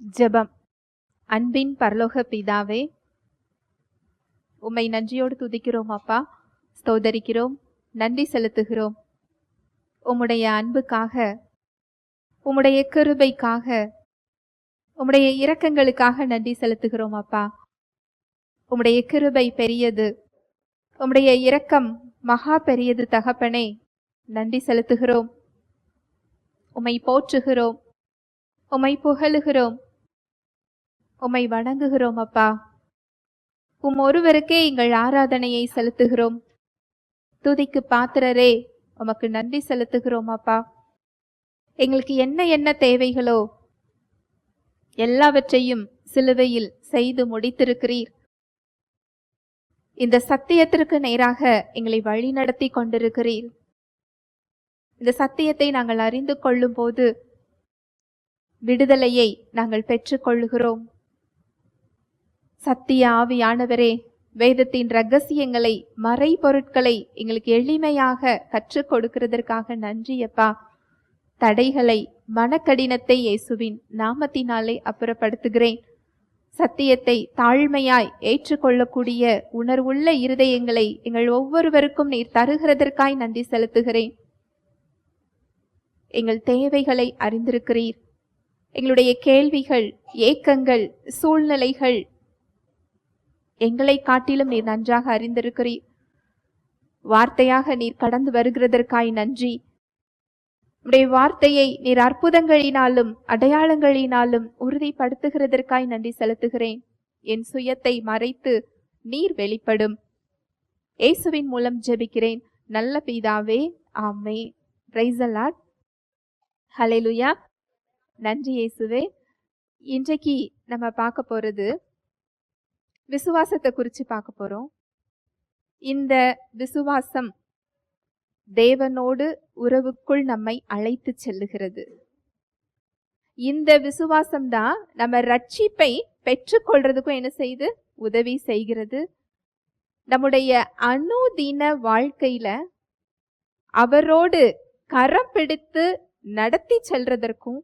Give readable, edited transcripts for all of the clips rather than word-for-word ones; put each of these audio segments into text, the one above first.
ஜெபம். அன்பின் பரலோக பிதாவே, உம்மை நன்றியோடு துதிக்கிறோம் அப்பா, ஸ்தோதரிக்கிறோம், நன்றி செலுத்துகிறோம். உம்முடைய அன்புக்காக, உம்முடைய கிருபைக்காக, உம்முடைய இரக்கங்களுக்காக நன்றி செலுத்துகிறோம் அப்பா. உம்முடைய கிருபை பெரியது, உம்முடைய இரக்கம் மகா பெரியது தகப்பனே. நன்றி செலுத்துகிறோம், உம்மை போற்றுகிறோம், உம்மை புகழுகிறோம், உம்மை வணங்குகிறோம் அப்பா. ஒருவருக்கே எங்கள் ஆராதனையை செலுத்துகிறோம். துதிக்கு பாத்திரரே, உமக்கு நன்றி செலுத்துகிறோம் அப்பா. எங்களுக்கு என்ன என்ன தேவைகளோ எல்லாவற்றையும் சிலுவையில் செய்து முடித்திருக்கிறீர். இந்த சத்தியத்திற்கு நேராக எங்களை வழி நடத்தி கொண்டிருக்கிறீர். இந்த சத்தியத்தை நாங்கள் அறிந்து கொள்ளும் போது விடுதலையை நாங்கள் பெற்றுக்கொள்ளுகிறோம். சத்திய ஆவியானவரே, வேதத்தின் இரகசியங்களை, மறைபொருட்களை எங்களுக்கு எளிமையாக கற்றுக் கொடுக்கிறதற்காக நன்றி அப்பா. தடைகளை, மனக்கடினத்தை இயேசுவின் நாமத்தினாலே அப்புறப்படுத்துகிறேன். சத்தியத்தை தாழ்மையாய் ஏற்றுக்கொள்ளக்கூடிய உணர்வுள்ள இருதயங்களை எங்கள் ஒவ்வொருவருக்கும் நீர் தருகிறதற்காய் நன்றி செலுத்துகிறேன். எங்கள் தேவைகளை அறிந்திருக்கிறீர். எங்களுடைய கேள்விகள், ஏக்கங்கள், சூழ்நிலைகள் எங்களை காட்டிலும் நீர் நன்றாக அறிந்திருக்கிறீர். வார்த்தையாக நீர் கடந்து வருகிறதற்காய் நன்றி. உடைய வார்த்தையை நீர் அற்புதங்களினாலும் அடையாளங்களினாலும் உறுதிப்படுத்துகிறதற்காய் நன்றி செலுத்துகிறேன். என் சுயத்தை மறைத்து நீர் வெளிப்படும். இயேசுவின் மூலம் ஜெபிக்கிறேன் நல்ல பிதாவே, ஆமென். Praise the Lord. ஹல்லேலூயா. நன்றி இயேசுவே. இன்றைக்கு நம்ம பார்க்க போறது விசுவாசத்தை குறித்து பார்க்க போறோம். இந்த விசுவாசம் தேவனோடு உறவுக்குள் நம்மை அழைத்து செல்லுகிறது. இந்த விசுவாசம் தான் நம்ம ரட்சிப்பை பெற்றுக்கொள்றதுக்கும் என்ன செய்து உதவி செய்கிறது. நம்முடைய அனுதின வாழ்க்கையில அவரோடு கரம் பிடித்து நடத்தி செல்றதற்கும்,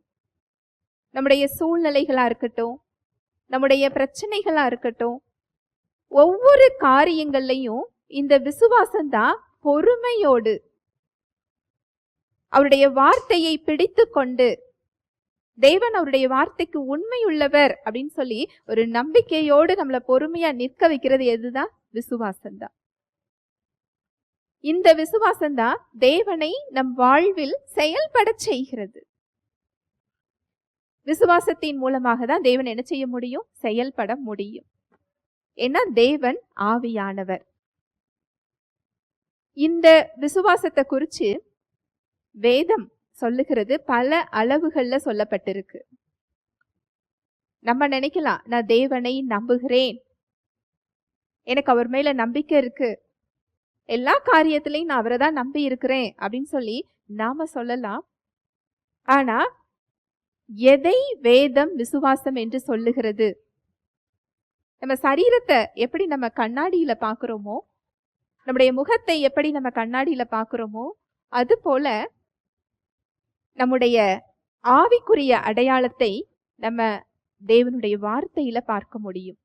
நம்முடைய சூழ்நிலைகளா இருக்கட்டும், நம்முடைய பிரச்சனைகளா இருக்கட்டும், ஒவ்வொரு காரியங்கள்லையும் இந்த விசுவாசம் தான் பொறுமையோடு அவருடைய வார்த்தையை பிடித்து கொண்டு, தேவன் அவருடைய வார்த்தைக்கு உண்மையுள்ளவர் அப்படின்னு சொல்லி ஒரு நம்பிக்கையோடு நம்மளை பொறுமையா நிற்க வைக்கிறது எதுதான்? விசுவாசம்தான். இந்த விசுவாசம்தான் தேவனை நம் வாழ்வில் செயல்பட செய்கிறது. விசுவாசத்தின் மூலமாக தான் தேவன் என்ன செய்ய முடியும்? செயல்பட முடியும். ஏன்னா தேவன் ஆவியானவர். இந்த விசுவாசத்தை குறித்து வேதம் சொல்லுகிறது பல அளவுகள்ல சொல்லப்பட்டிருக்கு. நம்ம நினைக்கலாம், நான் தேவனை நம்புகிறேன், எனக்கு அவர் மேல நம்பிக்கை இருக்கு, எல்லா காரியத்திலையும் நான் அவரை தான் நம்பி இருக்கிறேன் அப்படின்னு சொல்லி நாம சொல்லலாம். ஆனா எதை வேதம் விசுவாசம் என்று சொல்லுகிறது? நம்ம சரீரத்தை எப்படி நம்ம கண்ணாடியில பாக்குறோமோ, நம்முடைய முகத்தை எப்படி நம்ம கண்ணாடியில பாக்குறோமோ, அது போல நம்முடைய ஆவிக்குரிய அடையாளத்தை நம்ம தேவனுடைய வார்த்தையில பார்க்க முடியும்.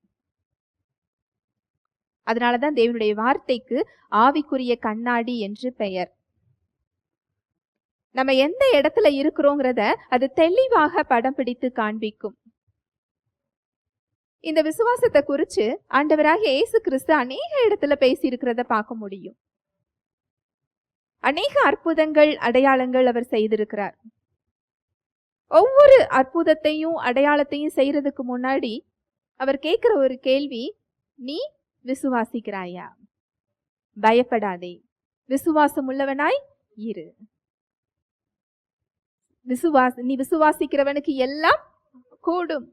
அதனாலதான் தேவனுடைய வார்த்தைக்கு ஆவிக்குரிய கண்ணாடி என்று பெயர். நம்ம எந்த இடத்துல இருக்கிறோங்கிறத அது தெளிவாக படம் பிடித்து காண்பிக்கும். இந்த விசுவாசத்தை குறித்து ஆண்டவராக இயேசு கிறிஸ்து அநேக இடத்துல பேசி இருக்கிறத பார்க்க முடியும். அநேக அற்புதங்கள், அடையாளங்கள் அவர் செய்திருக்கிறார். ஒவ்வொரு அற்புதத்தையும் அடையாளத்தையும் செய்யறதுக்கு முன்னாடி அவர் கேட்கிற ஒரு கேள்வி, நீ விசுவாசிக்கிறாயா? பயப்படாதே, விசுவாசம் உள்ளவனாய் இரு. நீ விசுவாசிக்கிறவனுக்கு எல்லாம் கூடும்.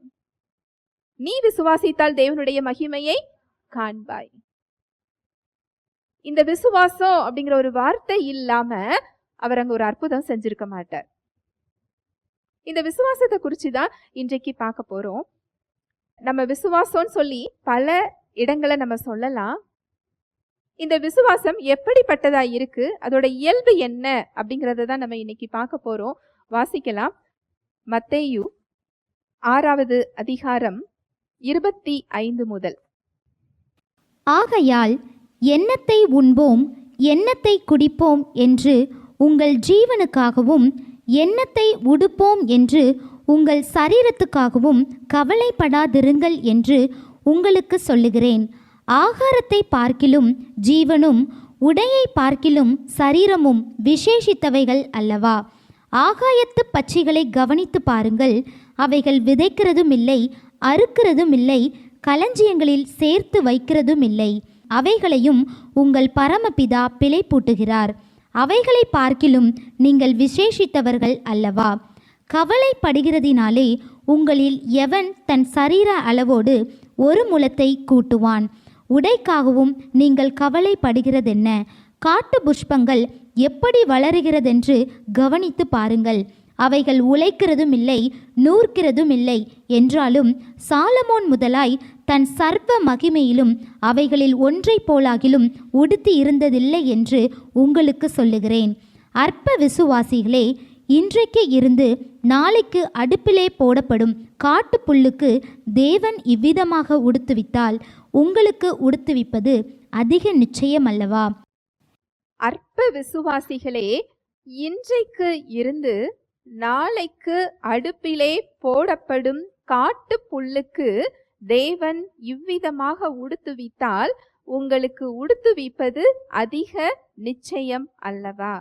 நீ விசுவாசித்தால் தேவனுடைய மகிமையை காண்பாய். இந்த விசுவாசம் அப்படிங்கிற ஒரு வார்த்தை இல்லாம அவர் அங்க ஒரு அற்புதம் செஞ்சிருக்க மாட்டார். இந்த விசுவாசத்தை குறிச்சுதான் இன்றைக்கு பார்க்க போறோம். நம்ம விசுவாசம்னு சொல்லி பல இடங்களை நம்ம சொல்லலாம். இந்த விசுவாசம் எப்படிப்பட்டதா இருக்கு, அதோட இயல்பு என்ன அப்படிங்கறத தான் நம்ம இன்னைக்கு பார்க்க போறோம். வாசிக்கலாம். மத்தேயு 6வது அதிகாரம் 25 முதல். ஆகையால் எண்ணத்தை உண்போம் எண்ணத்தை குடிப்போம் என்று உங்கள் ஜீவனுக்காகவும் எண்ணத்தை உடுப்போம் என்று உங்கள் சரீரத்துக்காகவும் கவலைப்படாதிருங்கள் என்று உங்களுக்கு சொல்லுகிறேன். ஆகாரத்தை பார்க்கிலும் ஜீவனும் உடையை பார்க்கிலும் சரீரமும் விசேஷித்தவைகள் அல்லவா? ஆகாயத்து பட்சிகளை கவனித்து பாருங்கள். அவைகள் விதைக்கிறதும் இல்லை, அறுக்கிறதும் இல்லை, களஞ்சியங்களில் சேர்த்து வைக்கிறதும் இல்லை. அவைகளையும் உங்கள் பரமபிதா பிழைப்பூட்டுகிறார். அவைகளை பார்க்கிலும் நீங்கள் விசேஷித்தவர்கள் அல்லவா? கவலைப்படுகிறதினாலே உங்களில் எவன் தன் சரீர அளவோடு ஒரு முழத்தை கூட்டுவான்? உடைக்காகவும் நீங்கள் கவலைப்படுகிறதென்ன? காட்டு புஷ்பங்கள் எப்படி வளருகிறதென்று கவனித்து பாருங்கள். அவைகள் உழைக்கிறதும் இல்லை, நூற்கிறதும் இல்லை. என்றாலும் சாலமோன் முதலாய் தன் சர்வ மகிமையிலும் அவைகளில் ஒன்றை போலாகிலும் உடுத்தி இருந்ததில்லை என்று உங்களுக்கு சொல்லுகிறேன். அற்ப விசுவாசிகளே, இன்றைக்கு இருந்து நாளைக்கு அடுப்பிலே போடப்படும் காட்டு புல்லுக்கு தேவன் இவ்விதமாக உடுத்துவித்தால் உங்களுக்கு உடுத்துவிப்பது அதிக நிச்சயம் அல்லவா? அற்ப விசுவாசிகளே, இன்றைக்கு இருந்து நாளைக்கு அடுப்பிலே போடப்படும் காட்டு புல்லுக்கு தேவன் இவ்விதமாக உடுத்துவித்தால் உங்களுக்கு உடுத்துவிப்பது அதிக நிச்சயம் அல்லவா?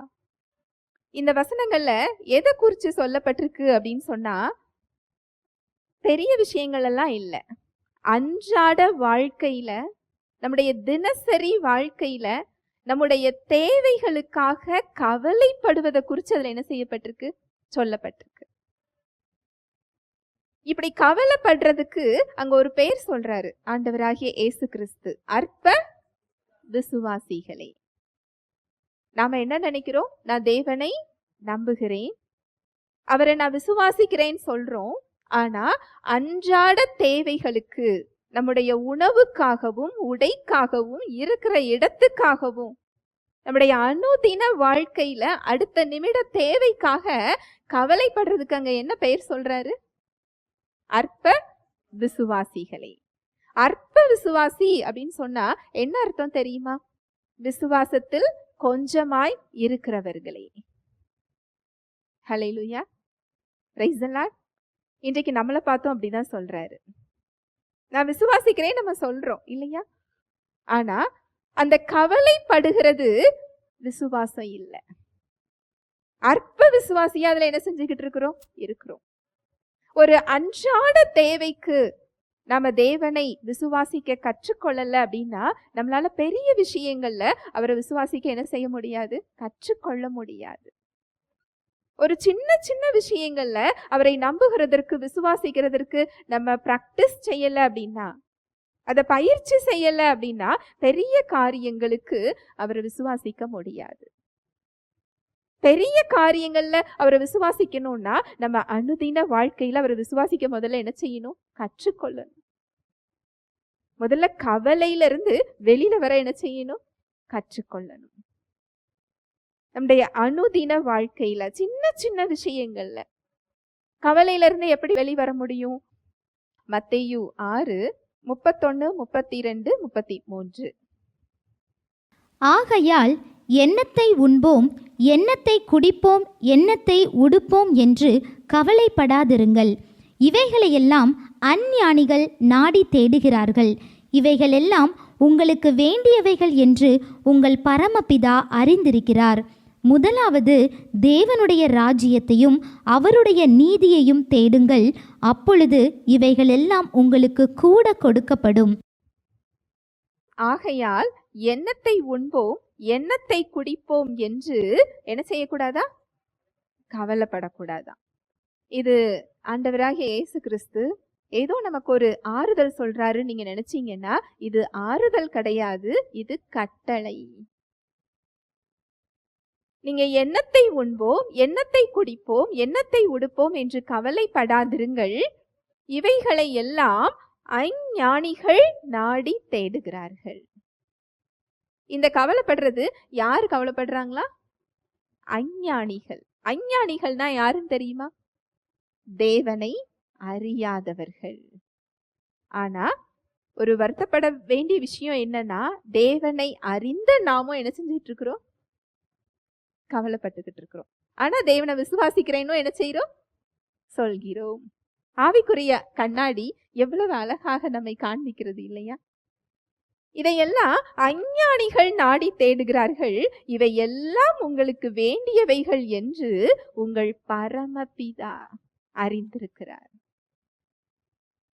இந்த வசனங்கள்ல எதை குறித்து சொல்லப்பட்டிருக்கு அப்படின்னு சொன்னா, பெரிய விஷயங்கள் எல்லாம் இல்லை. அன்றாட வாழ்க்கையில, நம்முடைய தினசரி வாழ்க்கையில நம்முடைய தேவைகளுக்காக கவலைப்படுவதை குறித்து அதுல என்ன செய்யப்பட்டிருக்கு? சொல்லப்பட்டிருக்கு. இப்படி கவலைப்படுறதுக்கு அங்க ஒரு பேர் சொல்றாரு ஆண்டவராகிய இயேசு கிறிஸ்து. அற்ப விசுவாசிகளே. நாம என்ன நினைக்கிறோம்? நான் தேவனை நம்புகிறேன், அவரை நான் விசுவாசிக்கிறேன்னு சொல்றோம். ஆனா அன்றாட தேவைகளுக்கு, நம்முடைய உணவுக்காகவும் உடைக்காகவும் இருக்கிற இடத்துக்காகவும் நம்முடைய அனுதின வாழ்க்கையில அடுத்த நிமிட தேவைக்காக கவலைப்படுறதுக்கு அங்க என்ன பெயர் சொல்றாரு? அற்ப விசுவாசிகளே. அற்ப விசுவாசி அப்படின்னு சொன்னா என்ன அர்த்தம் தெரியுமா? விசுவாசத்தில் கொஞ்சமாய் இருக்கிறவர்களே. ஹல்லேலூயா, பிரைஸ் தி லார்ட். இன்றைக்கு நம்மளை பார்த்தோம் அப்படிதான் சொல்றாரு. நான் விசுவாசிக்கிறேன் நம்ம சொல்றோம் இல்லையா? ஆனா அந்த கவலைப்படுகிறது விசுவாசம் இல்லை. அற்ப விசுவாசியா அதுல என்ன செஞ்சுக்கிட்டு இருக்கிறோம். ஒரு அன்றாட தேவைக்கு நாம தேவனை விசுவாசிக்க கற்றுக்கொள்ளல அப்படின்னா நம்மளால பெரிய விஷயங்கள்ல அவரை விசுவாசிக்க என்ன செய்ய முடியாது? கற்றுக்கொள்ள முடியாது. ஒரு சின்ன சின்ன விஷயங்கள்ல அவரை நம்புகிறதற்கு, விசுவாசிக்கிறதற்கு நம்ம பிராக்டிஸ் செய்யல அப்படின்னா, அதை பயிற்சி செய்யல அப்படின்னா பெரிய காரியங்களுக்கு அவரை விசுவாசிக்க முடியாது. பெரிய காரியங்கள்ல அவரை விசுவாசிக்கணும்னா நம்ம அனுதின வாழ்க்கையில அவரை விசுவாசிக்க முதல்ல என்ன செய்யணும்? கற்றுக்கொள்ளணும். முதல்ல கவலையில இருந்து வெளியில வர என்ன செய்யணும்? கற்றுக்கொள்ளணும். நம்முடைய அனுதின வாழ்க்கையில சின்ன சின்ன விஷயங்கள்ல கவலையில இருந்து எப்படி வெளிவர முடியும்? மத்தேயு 6:31, 32, 33. ஆகையால் எண்ணத்தை உண்போம் எண்ணத்தை குடிப்போம் எண்ணத்தை உடுப்போம் என்று கவலைப்படாதிருங்கள். இவைகளையெல்லாம் அஞ்ஞானிகள் நாடி தேடுகிறார்கள். இவைகளெல்லாம் உங்களுக்கு வேண்டியவைகள் என்று உங்கள் பரமபிதா அறிந்திருக்கிறார். முதலாவது தேவனுடைய ராஜ்யத்தையும் அவருடைய நீதியையும் தேடுங்கள், அப்பொழுது இவைகளெல்லாம் உங்களுக்கு கூட கொடுக்கப்படும். ஆகையால் எண்ணத்தை உண்போம் எண்ணத்தை குடிப்போம் என்று என்ன செய்யக்கூடாதா? கவலைப்படக்கூடாதா? இது ஆண்டவராகிய இயேசு கிறிஸ்து ஏதோ நமக்கு ஒரு ஆறுதல் சொல்றாரு நீங்க நினைச்சீங்கன்னா இது ஆறுதல் கிடையாது, இது கட்டளை. நீங்க எண்ணத்தை உண்போம் எண்ணத்தை குடிப்போம் எண்ணத்தை உடுப்போம் என்று கவலைப்படாதிருங்கள். இவைகளை எல்லாம் அஞ்ஞானிகள் நாடி தேடுகிறார்கள். இந்த கவலைப்படுறது யாரு கவலைப்படுறாங்களா? அஞ்ஞானிகள். அஞ்ஞானிகள்னா யாருன்னு தெரியுமா? தேவனை அறியாதவர்கள். ஆனா ஒரு வருத்தப்பட வேண்டிய விஷயம் என்னன்னா, தேவனை அறிந்த நாமும் என்ன செஞ்சுட்டு இருக்கிறோம்? கவலைப்பட்டுக்கிட்டு இருக்கிறோம். ஆனா தேவனை விசுவாசிக்கிறேன்னு என்ன செய்யறோம்? சொல்கிறோம். ஆவிக்குரிய கண்ணாடி எவ்வளவு அழகாக நம்மை காண்பிக்கிறது இல்லையா? இதையெல்லாம் அஞ்ஞானிகள் நாடி தேடுகிறார்கள். இவை எல்லாம் உங்களுக்கு வேண்டியவைகள் என்று உங்கள் பரமபிதா அறிந்திருக்கிறார்.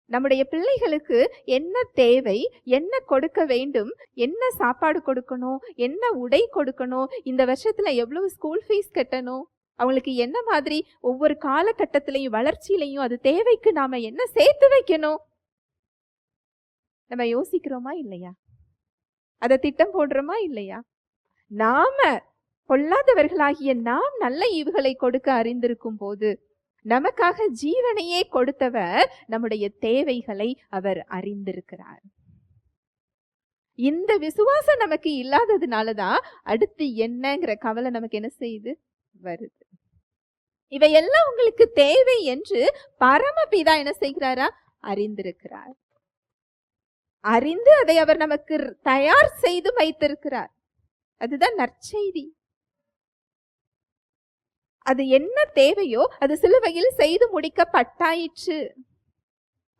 நம்முடைய பிள்ளைகளுக்கு என்ன தேவை, என்ன கொடுக்க வேண்டும், என்ன சாப்பாடு கொடுக்கணும், என்ன உடை கொடுக்கணும், இந்த வருஷத்துல எவ்வளவு ஸ்கூல் ஃபீஸ் கட்டணும், அவங்களுக்கு என்ன மாதிரி ஒவ்வொரு காலகட்டத்திலையும் வளர்ச்சியிலையும் அது தேவைக்கு நாம என்ன சேர்த்து வைக்கணும், நம்ம யோசிக்கிறோமா இல்லையா? அதை திட்டம் போடுறோமா இல்லையா? நாம பொல்லாதவர்களாகிய நாம் நல்ல ஈவுகளை கொடுக்க அறிந்திருக்கும் போது நமக்காக ஜீவனையே கொடுத்தவர் நம்முடைய தேவைகளை அவர் அறிந்திருக்கிறார். இந்த விசுவாசம் நமக்கு இல்லாததுனாலதான் அடுத்து என்னங்கிற கவலை நமக்கு என்ன செய்யுது? வருது. இவையெல்லாம் உங்களுக்கு தேவை என்று பரமபிதா என்ன செய்கிறாரா? அறிந்திருக்கிறார். அறிந்து அதை அவர் நமக்கு தயார் செய்து வைத்திருக்கிறார். அதுதான் நற்செய்தி. அது என்ன தேவையோ அது சிலுவையில் செய்து முடிக்கப்பட்டாயிற்று.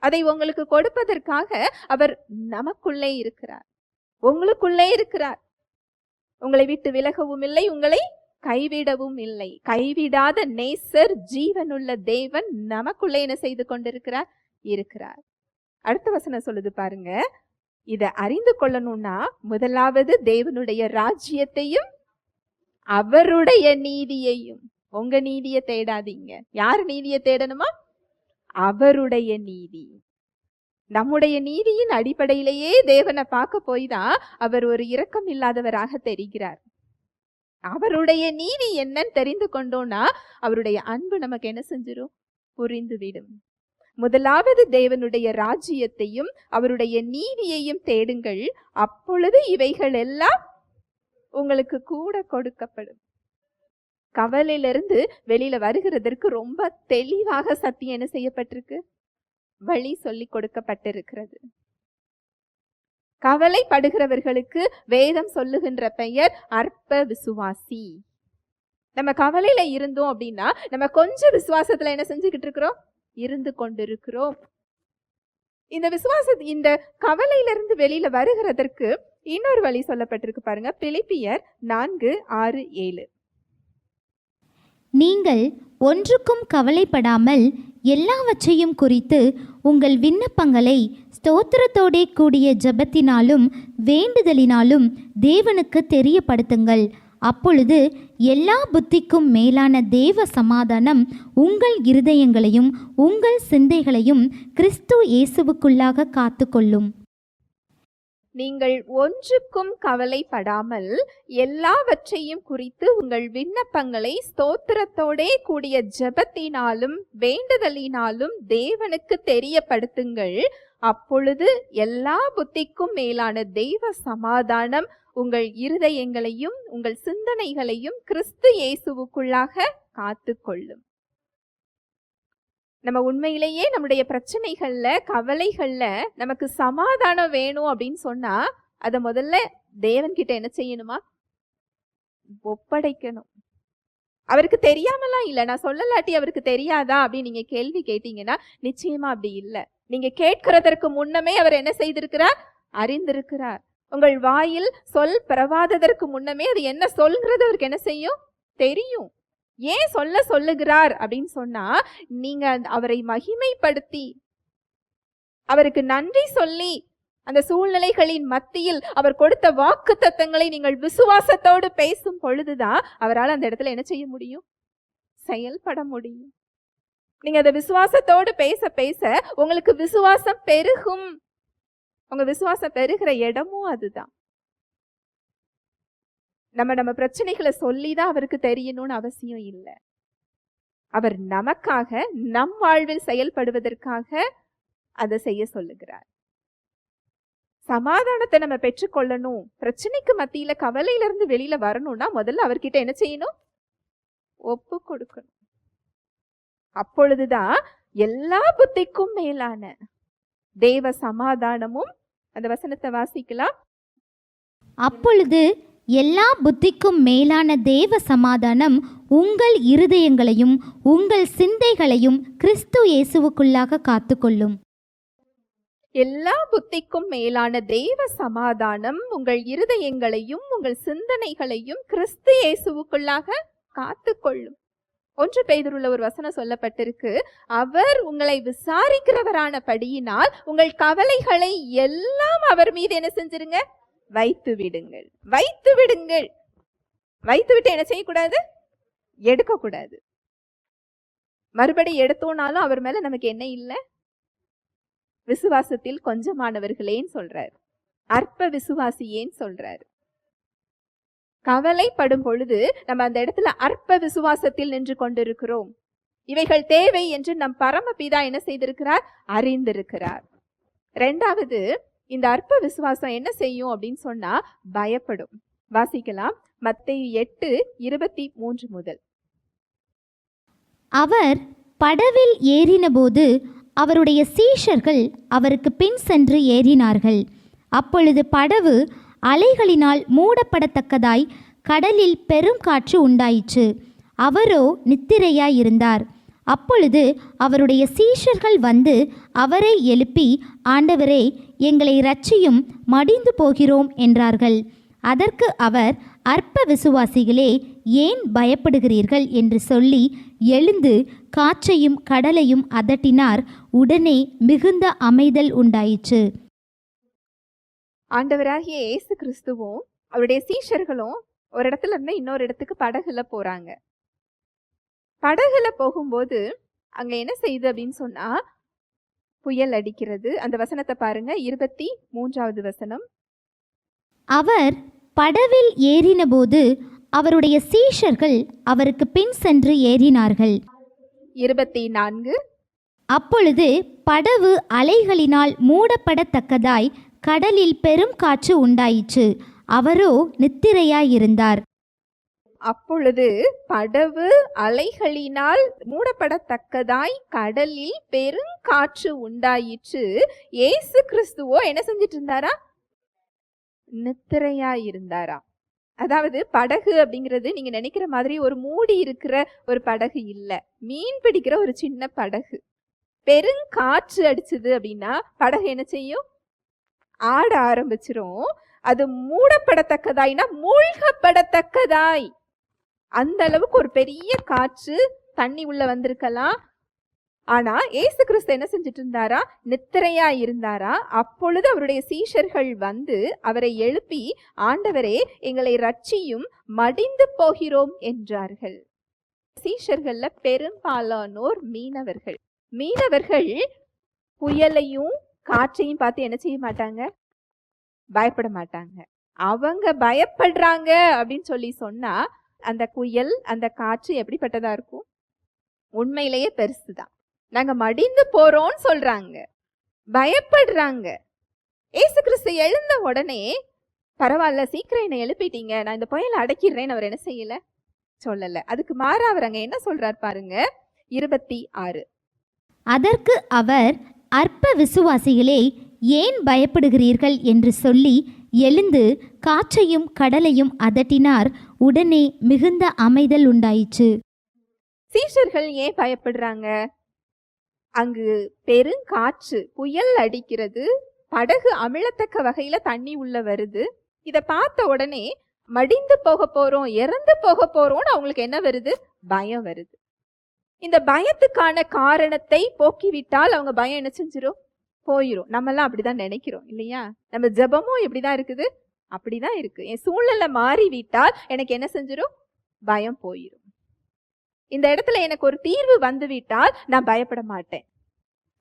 அதை உங்களுக்கு கொடுப்பதற்காக அவர் நமக்குள்ளே இருக்கிறார், உங்களுக்குள்ளே இருக்கிறார். உங்களை விட்டு விலகவும் இல்லை, உங்களை கைவிடவும் இல்லை. கைவிடாத நேசர், ஜீவனுள்ள தேவன் நமக்குள்ளே என்ன செய்து கொண்டிருக்கிறார்? இருக்கிறார். அடுத்த வசனம் சொல்லுது பாருங்க. இதை அறிந்து கொள்ளணும்னா முதலாவது தேவனுடைய ராஜ்யத்தையும் அவருடைய நீதியையும். உங்க நீதியை தேடாதீங்க. யார் நீதியை தேடணுமா? அவருடைய நீதி. நம்முடைய நீதியின் அடிப்படையிலேயே தேவனை பார்க்க போய் தான் அவர் ஒரு இரக்கம் இல்லாதவராக தெரிகிறார். அவருடைய நீதி என்னன்னு தெரிந்து கொண்டோம்னா அவருடைய அன்பு நமக்கு என்ன செஞ்சிடும்? புரிந்துவிடும். முதலாவது தேவனுடைய ராஜ்யத்தையும் அவருடைய நீதியையும் தேடுங்கள், அப்பொழுது இவைகள் எல்லாம் உங்களுக்கு கூட கொடுக்கப்படும். கவலையிலிருந்து வெளியில வருகிறதற்கு ரொம்ப தெளிவாக சத்தியம் என்ன செய்யப்பட்டிருக்கு? வழி சொல்லி கொடுக்கப்பட்டிருக்கிறது. கவலைப்படுகிறவர்களுக்கு வேதம் சொல்லுகின்ற பெயர் அற்ப விசுவாசி. நம்ம கவலையில இருந்தோம் அப்படின்னா நம்ம கொஞ்சம் விசுவாசத்துல என்ன செஞ்சுக்கிட்டு இருக்கிறோம்? இருந்து கொண்டிருக்கிறோம். இந்த கவலையிலிருந்து வெளியில வருகிறதற்கு இன்னொரு வழி சொல்லப்பட்டிருக்கு பாருங்க. பிலிப்பியர் 4:6-7. நீங்கள் ஒன்றுக்கும் கவலைப்படாமல் எல்லாவற்றையும் குறித்து உங்கள் விண்ணப்பங்களை ஸ்தோத்திரத்தோடே கூடிய ஜெபத்தினாலும் வேண்டுதலினாலும் தேவனுக்கு தெரியப்படுத்துங்கள். அப்பொழுது எல்லா புத்திக்கும் மேலான தேவ சமாதானம் உங்கள் இருதயங்களையும் உங்கள் சிந்தைகளையும் கிறிஸ்து இயேசுவுக்குள்ளாக காத்துக்கொள்ளும். நீங்கள் ஒன்றுக்கும் கவலைப்படாமல் எல்லாவற்றையும் குறித்து உங்கள் விண்ணப்பங்களை ஸ்தோத்திரத்தோடே கூடிய ஜெபத்தினாலும் வேண்டுதலினாலும் தேவனுக்கு தெரியப்படுத்துங்கள். அப்பொழுது எல்லா புத்திக்கும் மேலான தெய்வ சமாதானம் உங்கள் இருதயங்களையும் உங்கள் சிந்தனைகளையும் கிறிஸ்து இயேசுவுக்குள்ளாக காத்துக்கொள்ளும். நம்ம உண்மையிலேயே நம்முடைய பிரச்சனைகள்ல கவலைகள்ல நமக்கு சமாதானம் வேணும் அப்படின்னு சொன்னா அதை முதல்ல தேவன் கிட்ட என்ன செய்யணுமா? ஒப்படைக்கணும். அவருக்கு தெரியாமலாம் இல்ல. நான் சொல்லலாட்டி அவருக்கு தெரியாதா அப்படின்னு நீங்க கேள்வி கேட்டீங்கன்னா நிச்சயமா அப்படி இல்லை. நீங்க கேட்கிறதற்கு முன்னமே அவர் என்ன செய்திருக்கிறார்? அறிந்திருக்கிறார். உங்கள் வாயில் சொல் பிறவாததற்கு முன்னமே அது என்ன சொல்கிறது அவருக்கு என்ன செய்யும்? தெரியும். ஏன் சொல்லுகிறார் அப்படின்னு சொன்னா நீங்க அவரை மகிமைப்படுத்தி அவருக்கு நன்றி சொல்லி அந்த சூழ்நிலைகளின் மத்தியில் அவர் கொடுத்த வாக்குத்தத்தங்களை நீங்கள் விசுவாசத்தோடு பேசும் பொழுதுதான் அவரால் அந்த இடத்துல என்ன செய்ய முடியும்? செயல்பட முடியும். நீங்க அந்த விசுவாசத்தோடு பேச பேச உங்களுக்கு விசுவாசம் பெருகும். உங்க விசுவாசம் பெருகிற இடமும் அதுதான். நம்ம பிரச்சனைகளை சொல்லிதான் அவருக்கு தெரியணும்னு அவசியம் இல்லை. அவர் நமக்காக நம் வாழ்வில் செயல்படுவதற்காக அதை செய்ய சொல்லுகிறார். சமாதானத்தை நம்ம பெற்றுக்கொள்ளணும், பிரச்சனைக்கு மத்தியில கவலையில இருந்து வெளியில வரணும்னா முதல்ல அவர்கிட்ட என்ன செய்யணும்? ஒப்பு கொடுக்கணும். அப்பொழுதுதான் எல்லா புத்திக்கும் மேலான தேவ சமாதானமும். அந்த வசனத்தை வாசிக்கலாம். அப்பொழுது எல்லா புத்திக்கும் மேலான தேவ சமாதானம் உங்கள் இருதயங்களையும் உங்கள் சிந்தைகளையும் கிறிஸ்து இயேசுவுக்குள்ளாக காத்துக்கொள்ளும். எல்லா புத்திக்கும் மேலான தேவ சமாதானம் உங்கள் இருதயங்களையும் உங்கள் சிந்தனைகளையும் கிறிஸ்து இயேசுவுக்குள்ளாக காத்துக்கொள்ளும். 1 பேதுருல ஒரு வசனம் சொல்லப்பட்டிருக்கு, அவர் உங்களை விசாரிக்கிறவரான படியினால் உங்கள் கவலைகளை எல்லாம் அவர் மீது என்ன செஞ்சிருங்க, வைத்து விடுங்கள். வைத்து விடுங்கள். வைத்து விட்டு என்ன செய்யக்கூடாது, எடுக்கக்கூடாது. மறுபடி எடுத்தோம்னாலும் அவர் மேல நமக்கு என்ன இல்லை, விசுவாசத்தில் கொஞ்சமானவர்களேன்னு சொல்றாரு, அற்ப விசுவாசியேன்னு சொல்றாரு. கவலைப்படும் பொழுது நம்ம அந்த இடத்துல அற்ப விசுவாசத்தில் நின்று கொண்டிருக்கிறோம். இவைகள் தேவை என்று நம் பரமபிதா என்ன செய்திருக்கிறார், அறிந்திருக்கிறார். 2வது, இந்த அற்ப விசுவாசம் என்ன செய்யும் அப்படின்னு சொன்னா பயப்படும். வாசிக்கலாம், மத்தேயு 8:23 முதல். அவர் படவில் ஏறினபோது அவருடைய சீஷர்கள் அவருக்கு பின் சென்று ஏறினார்கள். அப்பொழுது படவு அலைகளினால் மூடப்படத்தக்கதாய் கடலில் பெரும் காற்று உண்டாயிற்று. அவரோ நித்திரையாயிருந்தார். அப்பொழுது அவருடைய சீஷர்கள் வந்து அவரை எழுப்பி, ஆண்டவரே, எங்களை இரட்சியும், மடிந்து போகிறோம் என்றார்கள். அதற்கு அவர், அற்ப விசுவாசிகளே, ஏன் பயப்படுகிறீர்கள் என்று சொல்லி எழுந்து காற்றையும் கடலையும் அதட்டினார். உடனே மிகுந்த அமைதல் உண்டாயிற்று. ஆண்டவராகிய இயேசு கிறிஸ்துவும் அவருடைய சீஷர்களும் ஒரு இடத்துல இருந்து இன்னொரு இடத்துக்கு படகுல போறாங்க. படகுல போகும்போது அங்க என்ன செய்யுது அப்படின்னு சொன்னா புயல் அடிக்கிறது. அந்த வசனத்தை பாருங்க, 23வது வசனம். அவர் படவில் ஏறினபோது அவருடைய சீஷர்கள் அவருக்கு பின் சென்று ஏறினார்கள். 24. அப்பொழுது படவு அலைகளினால் மூடப்படத்தக்கதாய் கடலில் பெரும் காற்று உண்டாயிற்று. அவரோ நித்திரையாயிருந்தார். அப்பொழுது படவு அலைகளினால் மூடப்படத்தக்கதாய் கடலில் பெருங்காற்று உண்டாயிற்று. இயேசு கிறிஸ்துவோ என்ன செஞ்சிட்டு இருந்தாரா, நித்திரையா இருந்தாரா. அதாவது படகு அப்படிங்கிறது நீங்க நினைக்கிற மாதிரி ஒரு மூடி இருக்கிற ஒரு படகு இல்ல, மீன் பிடிக்கிற ஒரு சின்ன படகு. பெருங்காற்று அடிச்சது அப்படின்னா படகு என்ன செய்யும், ஆட ஆரம்பிச்சிரும். அது மூடப்படத்தக்கதாய்னா மூழ்கப்படத்தக்கதாய், அந்த அளவுக்கு ஒரு பெரிய காற்று தண்ணி உள்ள வந்திருக்கலாம். ஆனா ஏசு கிறிஸ்து என்ன செஞ்சிட்டு இருந்தாரா, நித்திரையா இருந்தாரா. அப்பொழுது அவருடைய சீஷர்கள் வந்து அவரை எழுப்பி, ஆண்டவரே, எங்களை ரட்சியும், மடிந்து போகிறோம் என்றார்கள். சீஷர்கள்ல பெரும்பாலானோர் மீனவர்கள். மீனவர்கள் புயலையும் காற்றையும் பார்த்து என்ன செய்ய மாட்டாங்க, பயப்பட மாட்டாங்க. அவங்க பயப்படுறாங்க அப்படின்னு சொல்லி சொன்னா அந்த புயல் அந்த காற்று எப்படிப்பட்டதா இருக்கும், உண்மையிலேயே பெருசுதான். நாங்க மடிந்து போறோம்னு சொல்றாங்க, பயப்படுறாங்க. ஏசு கிறிஸ்து எழுந்த உடனே, பரவாயில்ல, சீக்கிரம் என்னை எழுப்பிட்டீங்க, நான் இந்த புயலை அடக்கிடுறேன்னு அவர் என்ன செய்யல, சொல்லல. அதுக்கு மாறா அவர் அங்க என்ன சொல்றார் பாருங்க, 26. அதற்கு அவர், அற்ப விசுவாசிகளே, ஏன் பயப்படுகிறீர்கள் என்று சொல்லி எழுந்து காற்றையும் கடலையும் அதட்டினார். உடனே மிகுந்த அமைதல் உண்டாயிற்று. சீஷர்கள் ஏன் பயப்படுறாங்க, அங்கு பெருங்காற்று புயல் அடிக்கிறது, படகு அமிழத்தக்க வகையில தண்ணி உள்ள வருது. இத பார்த்த உடனே மடிந்து போக போறோம், இறந்து போக போறோம்னு அவங்களுக்கு என்ன வருது, பயம் வருது. இந்த பயத்துக்கான காரணத்தை போக்கிவிட்டால் அவங்க பயம் என்ன செஞ்சிரும், போயிரும். நம்ம எல்லாம் அப்படிதான் நினைக்கிறோம் இல்லையா, நம்ம ஜெபமும் எப்படிதான் இருக்குது, அப்படிதான் இருக்கு. என் சூழ்நிலை மாறிவிட்டால் எனக்கு என்ன செஞ்சிரும், பயம் போயிரும். இந்த இடத்துல எனக்கு ஒரு தீர்வு வந்து விட்டால் நான் பயப்பட மாட்டேன்.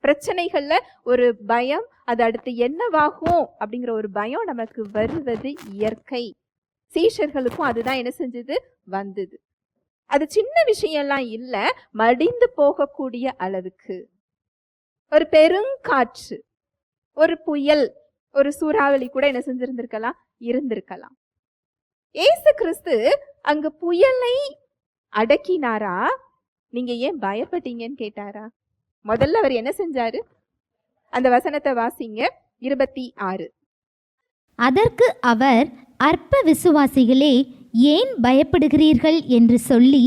பிரச்சனைகள்ல ஒரு பயம், அது அடுத்து என்னவாகும் அப்படிங்கிற ஒரு பயம் நமக்கு வருவது இயற்கை. சீஷர்களுக்கும் அதுதான் என்ன செஞ்சது, வந்தது. அது சின்ன விஷயம்லாம் இல்ல, மடிந்து போகக்கூடிய அளவுக்கு ஒரு பெருங்காற்று, ஒரு புயல், ஒரு சூறாவளி கூட என்ன செஞ்சிருந்திருக்கலாம், இருந்திருக்கலாம். ஏசு கிறிஸ்து அங்கு புயலை அடக்கினாரா, நீங்க ஏன் பயப்பட்டீங்கன்னு கேட்டாரா? முதல்ல அவர் என்ன செஞ்சாரு? அந்த வசனத்தை வாசிங்க. 26. அதற்கு அவர், அற்ப விசுவாசிகளே, ஏன் பயப்படுகிறீர்கள் என்று சொல்லி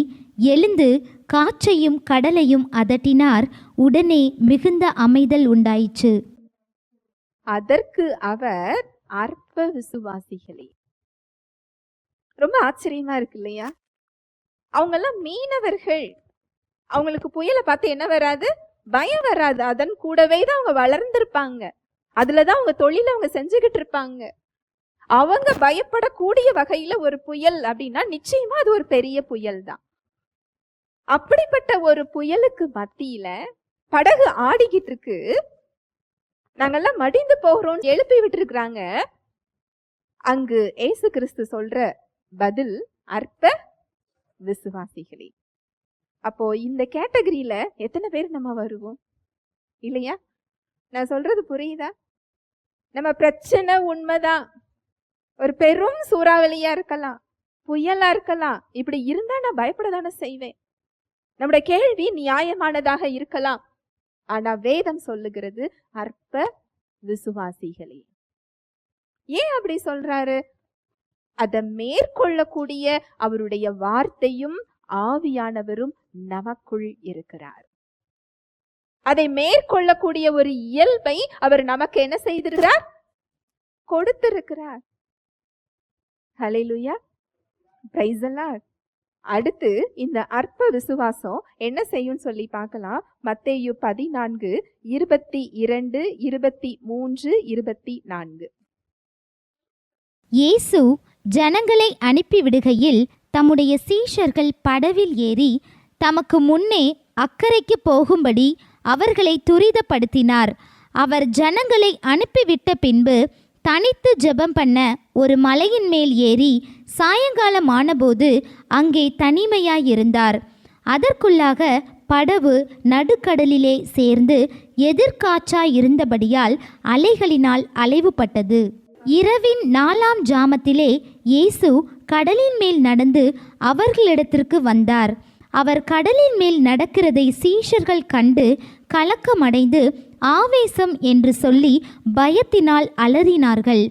எழுந்து காற்றையும் கடலையும் அதட்டினார். உடனே மிகுந்த அமைதல் உண்டாயிற்று. அதற்கு அவர், அற்ப விசுவாசிகளே. ரொம்ப ஆச்சரியமா இருக்கு இல்லையா? அவங்கெல்லாம் மீனவர்கள். அவங்களுக்கு புயலை பார்த்து என்ன வராது? பயம் வராது. அதன் கூடவே தான் அவங்க வளர்ந்திருப்பாங்க. அதுலதான் அவங்க தொழில அவங்க செஞ்சுக்கிட்டு இருப்பாங்க. அவங்க பயப்படக்கூடிய வகையில ஒரு புயல் அப்படின்னா நிச்சயமா அது ஒரு பெரிய புயல் தான். அப்படிப்பட்ட ஒரு புயலுக்கு மத்தியில படகு ஆடிக்கிட்டு இருக்கு. நாங்கெல்லாம் மடிந்து போகிறோம் எழுப்பி விட்டு இருக்கிறாங்க. அங்கு ஏசு கிறிஸ்து சொல்ற பதில், அற்ப விசுவாசிகளே. அப்போ இந்த கேட்டகரியில எத்தனை பேர் நம்ம வருவோம் இல்லையா? நான் சொல்றது புரியுதா? நம்ம பிரச்சனை உண்மைதான். ஒரு பெரும் சூறாவளியா இருக்கலாம், புயலா இருக்கலாம். இப்படி இருந்தா நான் பயப்படதானே செய்வேன். நம்முடைய கேள்வி நியாயமானதாக இருக்கலாம். ஆனா வேதம் சொல்லுகிறது அற்ப விசுவாசிகளே. ஏன் அப்படி சொல்றாரு? அதை மேற்கொள்ளக்கூடிய அவருடைய வார்த்தையும் ஆவியானவரும் நமக்குள் இருக்கிறார். அதை மேற்கொள்ளக்கூடிய ஒரு இயல்பை அவர் நமக்கு என்ன செய்திருக்கிறார்? கொடுத்திருக்கிறார். ஹல்லேலூயா, பிரைஸ் தி லார்ட். அடுத்து இந்த அற்ப விசுவாசம் என்ன செய்யும் சொல்லி பார்க்கலாம். மத்தேயு 14, 22, 23, 24. இயேசு ஜனங்களை அனுப்பிவிடுகையில் தம்முடைய சீஷர்கள் படவில் ஏறி தமக்கு முன்னே அக்கரைக்கு போகும்படி அவர்களை துரிதப்படுத்தினார். அவர் ஜனங்களை அனுப்பிவிட்ட பின்பு தனித்து ஜெபம் பண்ண ஒரு மலையின் மேல் ஏறி சாயங்காலம் ஆனபோது அங்கே தனிமையாயிருந்தார். அதற்குள்ளாக படவு நடுக்கடலிலே சேர்ந்து எதிர்காற்றாயிருந்தபடியால் அலைகளினால் அலைவுபட்டது. இரவின் 4ஆம் ஜாமத்திலே இயேசு கடலின் மேல் நடந்து அவர்களிடத்திற்கு வந்தார். அவர் கடலின் மேல் நடக்கிறதை சீஷர்கள் கண்டு கலக்கமடைந்து ஆவேசம் என்று சொல்லி பயத்தினால் அலறினார்கள்.